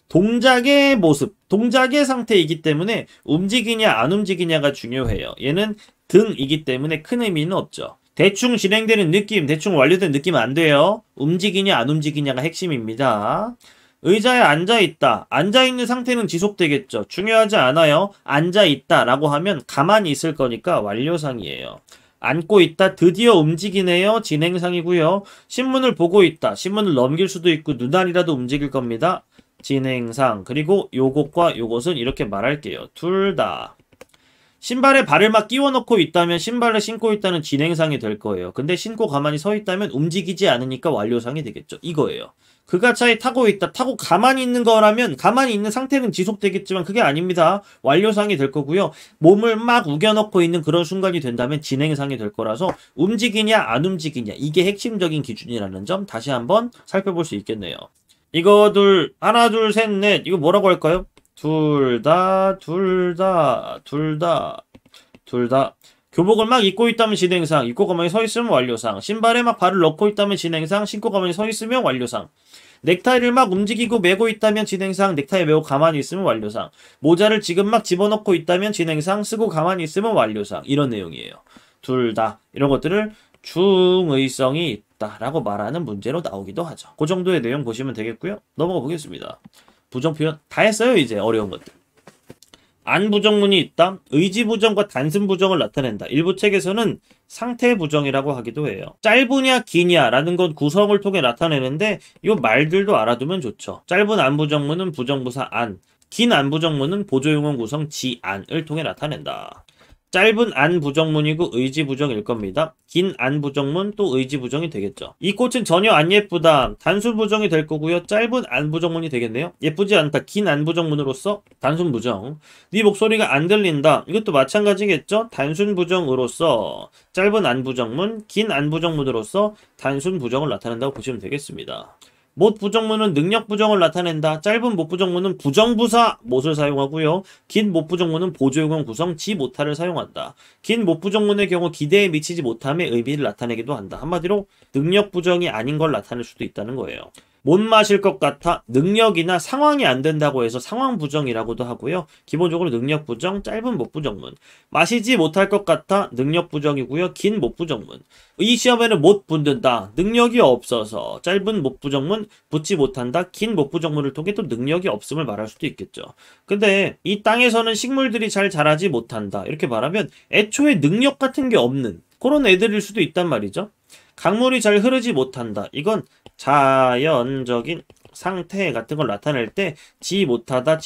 A: 동작의 모습, 동작의 상태이기 때문에 움직이냐 안 움직이냐가 중요해요. 얘는 등이기 때문에 큰 의미는 없죠. 대충 진행되는 느낌, 대충 완료된 느낌은 안 돼요. 움직이냐 안 움직이냐가 핵심입니다. 의자에 앉아있다. 앉아있는 상태는 지속되겠죠. 중요하지 않아요. 앉아있다 라고 하면 가만히 있을 거니까 완료상이에요. 앉고 있다. 드디어 움직이네요. 진행상이고요. 신문을 보고 있다. 신문을 넘길 수도 있고 눈알이라도 움직일 겁니다. 진행상. 그리고 요것과 요것은 이렇게 말할게요. 둘 다. 신발에 발을 막 끼워 넣고 있다면 신발을 신고 있다는 진행상이 될 거예요. 근데 신고 가만히 서 있다면 움직이지 않으니까 완료상이 되겠죠. 이거예요. 그가 차에 타고 있다. 타고 가만히 있는 거라면 가만히 있는 상태는 지속되겠지만 그게 아닙니다. 완료상이 될 거고요. 몸을 막 우겨넣고 있는 그런 순간이 된다면 진행상이 될 거라서 움직이냐 안 움직이냐 이게 핵심적인 기준이라는 점 다시 한번 살펴볼 수 있겠네요. 이거 하나 둘 셋 넷 이거 뭐라고 할까요? 둘 다. 교복을 막 입고 있다면 진행상, 입고 가만히 서 있으면 완료상, 신발에 막 발을 넣고 있다면 진행상, 신고 가만히 서 있으면 완료상, 넥타이를 막 움직이고 메고 있다면 진행상, 넥타이 메고 가만히 있으면 완료상, 모자를 지금 막 집어넣고 있다면 진행상, 쓰고 가만히 있으면 완료상, 이런 내용이에요. 둘 다. 이런 것들을 중의성이 있다라고 말하는 문제로 나오기도 하죠. 그 정도의 내용 보시면 되겠고요. 넘어가 보겠습니다. 부정표현 다 했어요. 이제 어려운 것들. 안부정문이 있다. 의지부정과 단순부정을 나타낸다. 일부 책에서는 상태부정이라고 하기도 해요. 짧으냐 기냐라는 건 구성을 통해 나타내는데 이 말들도 알아두면 좋죠. 짧은 안부정문은 부정부사 안, 긴 안부정문은 보조용언 구성 지안을 통해 나타낸다. 짧은 안부정문이고 의지부정일 겁니다. 긴 안부정문 또 의지부정이 되겠죠. 이 꽃은 전혀 안 예쁘다. 단순부정이 될 거고요. 짧은 안부정문이 되겠네요. 예쁘지 않다. 긴 안부정문으로서 단순부정. 네 목소리가 안 들린다. 이것도 마찬가지겠죠. 단순부정으로서 짧은 안부정문, 긴 안부정문으로서 단순부정을 나타낸다고 보시면 되겠습니다. 못 부정문은 능력 부정을 나타낸다. 짧은 못 부정문은 부정부사 못을 사용하고요. 긴 못 부정문은 보조용언 구성 지 못하를 사용한다. 긴 못 부정문의 경우 기대에 미치지 못함의 의미를 나타내기도 한다. 한마디로 능력 부정이 아닌 걸 나타낼 수도 있다는 거예요. 못 마실 것 같아. 능력이나 상황이 안 된다고 해서 상황 부정이라고도 하고요. 기본적으로 능력 부정, 짧은 못 부정문. 마시지 못할 것 같아. 능력 부정이고요. 긴 못 부정문. 이 시험에는 못 붙는다. 능력이 없어서. 짧은 못 부정문, 붙지 못한다. 긴 못 부정문을 통해 또 능력이 없음을 말할 수도 있겠죠. 근데 이 땅에서는 식물들이 잘 자라지 못한다. 이렇게 말하면 애초에 능력 같은 게 없는 그런 애들일 수도 있단 말이죠. 강물이 잘 흐르지 못한다. 이건 자연적인 상태 같은 걸 나타낼 때 지 못하다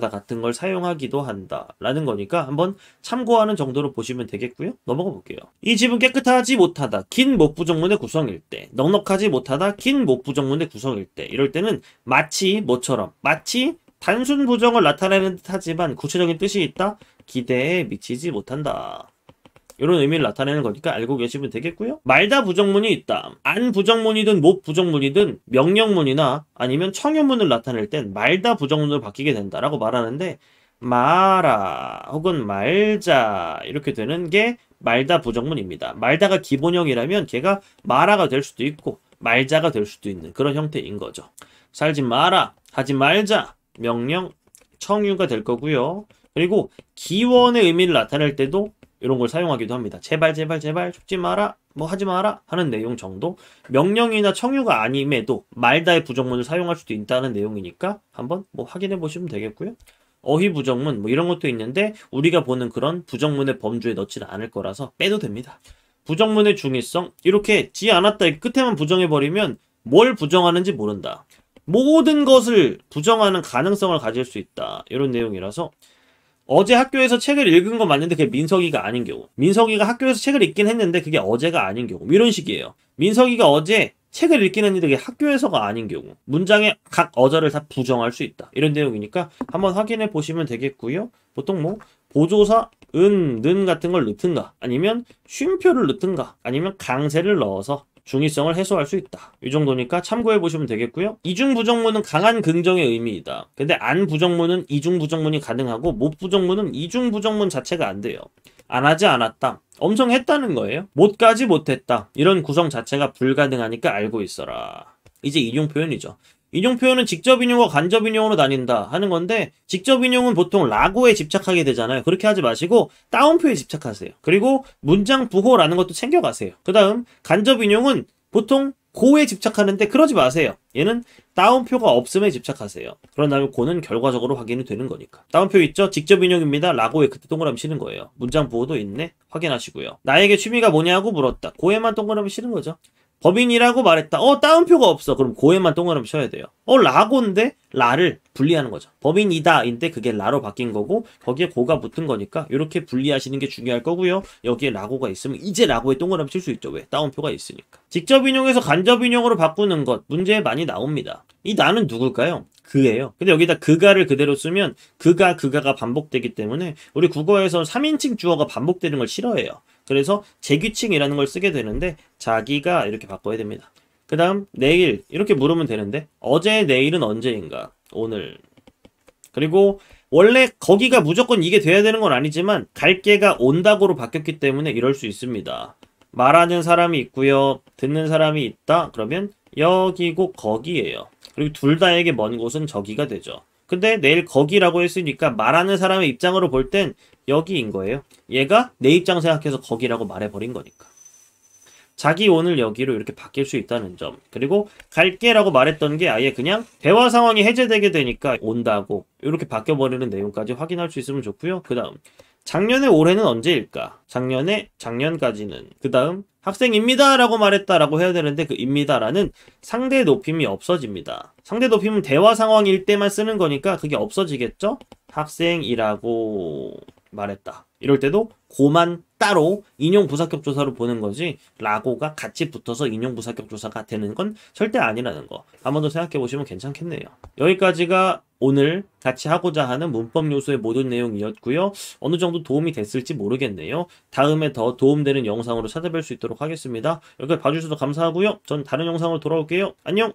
A: 같은 걸 사용하기도 한다 라는 거니까 한번 참고하는 정도로 보시면 되겠고요. 넘어가 볼게요. 이 집은 깨끗하지 못하다. 긴 못 부정문의 구성일 때, 넉넉하지 못하다. 긴 못 부정문의 구성일 때, 이럴 때는 마치 뭐처럼, 마치 단순 부정을 나타내는 듯 하지만 구체적인 뜻이 있다. 기대에 미치지 못한다. 이런 의미를 나타내는 거니까 알고 계시면 되겠고요. 말다 부정문이 있다. 안 부정문이든 못 부정문이든 명령문이나 아니면 청유문을 나타낼 땐 말다 부정문으로 바뀌게 된다라고 말하는데 말아 혹은 말자 이렇게 되는 게 말다 부정문입니다. 말다가 기본형이라면 걔가 말아가 될 수도 있고 말자가 될 수도 있는 그런 형태인 거죠. 살지 마라, 하지 말자, 명령, 청유가 될 거고요. 그리고 기원의 의미를 나타낼 때도 이런 걸 사용하기도 합니다. 제발 죽지 마라, 뭐 하지 마라 하는 내용 정도. 명령이나 청유가 아님에도 말다의 부정문을 사용할 수도 있다는 내용이니까 한번 뭐 확인해 보시면 되겠고요. 어휘 부정문 뭐 이런 것도 있는데 우리가 보는 그런 부정문의 범주에 넣지는 않을 거라서 빼도 됩니다. 부정문의 중의성 이렇게 지 않았다 끝에만 부정해버리면 뭘 부정하는지 모른다. 모든 것을 부정하는 가능성을 가질 수 있다. 이런 내용이라서 어제 학교에서 책을 읽은 건 맞는데 그게 민석이가 아닌 경우, 민석이가 학교에서 책을 읽긴 했는데 그게 어제가 아닌 경우, 이런 식이에요. 민석이가 어제 책을 읽긴 했는데 그게 학교에서가 아닌 경우, 문장의 각 어절을 다 부정할 수 있다. 이런 내용이니까 한번 확인해 보시면 되겠고요. 보통 뭐 보조사 는 같은 걸 넣든가 아니면 쉼표를 넣든가 아니면 강세를 넣어서 중의성을 해소할 수 있다. 이 정도니까 참고해 보시면 되겠고요. 이중 부정문은 강한 긍정의 의미이다. 근데 안 부정문은 이중 부정문이 가능하고 못 부정문은 이중 부정문 자체가 안 돼요. 안 하지 않았다. 엄청 했다는 거예요. 못 가지 못했다. 이런 구성 자체가 불가능하니까 알고 있어라. 이제 인용 표현이죠. 인용 표현은 직접 인용과 간접 인용으로 나뉜다 하는 건데 직접 인용은 보통 라고에 집착하게 되잖아요. 그렇게 하지 마시고 따옴표에 집착하세요. 그리고 문장 부호라는 것도 챙겨가세요. 그 다음 간접 인용은 보통 고에 집착하는데 그러지 마세요. 얘는 따옴표가 없음에 집착하세요. 그런 다음에 고는 결과적으로 확인이 되는 거니까. 따옴표 있죠? 직접 인용입니다. 라고에 그때 동그라미 치는 거예요. 문장 부호도 있네. 확인하시고요. 나에게 취미가 뭐냐고 물었다. 고에만 동그라미 치는 거죠. 법인이라고 말했다. 따옴표가 없어. 그럼 고에만 동그라미 쳐야 돼요. 라고인데 라를 분리하는 거죠. 법인이다 인데 그게 라로 바뀐 거고 거기에 고가 붙은 거니까 이렇게 분리하시는 게 중요할 거고요. 여기에 라고가 있으면 이제 라고에 동그라미 칠 수 있죠. 왜? 따옴표가 있으니까. 직접 인용해서 간접 인용으로 바꾸는 것 문제에 많이 나옵니다. 이 나는 누굴까요? 그예요. 근데 여기다 그가를 그대로 쓰면 그가가 반복되기 때문에 우리 국어에서 3인칭 주어가 반복되는 걸 싫어해요. 그래서 재규칙이라는 걸 쓰게 되는데 자기가 이렇게 바꿔야 됩니다. 그 다음 내일 이렇게 물으면 되는데 어제 내일은 언제인가? 오늘. 그리고 원래 거기가 무조건 이게 돼야 되는 건 아니지만 갈게가 온다고로 바뀌었기 때문에 이럴 수 있습니다. 말하는 사람이 있고요. 듣는 사람이 있다. 그러면 여기고 거기예요. 그리고 둘 다에게 먼 곳은 저기가 되죠. 근데 내일 거기라고 했으니까 말하는 사람의 입장으로 볼 땐 여기인 거예요. 얘가 내 입장 생각해서 거기라고 말해버린 거니까. 자기 오늘 여기로 이렇게 바뀔 수 있다는 점. 그리고 갈게라고 말했던 게 아예 그냥 대화 상황이 해제되게 되니까 온다고 이렇게 바뀌어버리는 내용까지 확인할 수 있으면 좋고요. 그 다음 작년에 올해는 언제일까? 작년에 작년까지는. 그 다음 학생입니다 라고 말했다라고 해야 되는데 그 입니다라는 상대 높임이 없어집니다. 상대 높임은 대화 상황일 때만 쓰는 거니까 그게 없어지겠죠? 학생이라고 말했다. 이럴 때도 고만 따로 인용 부사격 조사로 보는 거지 라고가 같이 붙어서 인용 부사격 조사가 되는 건 절대 아니라는 거. 한 번 더 생각해 보시면 괜찮겠네요. 여기까지가 오늘 같이 하고자 하는 문법 요소의 모든 내용이었고요. 어느 정도 도움이 됐을지 모르겠네요. 다음에 더 도움되는 영상으로 찾아뵐 수 있도록 하겠습니다. 여기까지 봐주셔서 감사하고요. 전 다른 영상으로 돌아올게요. 안녕!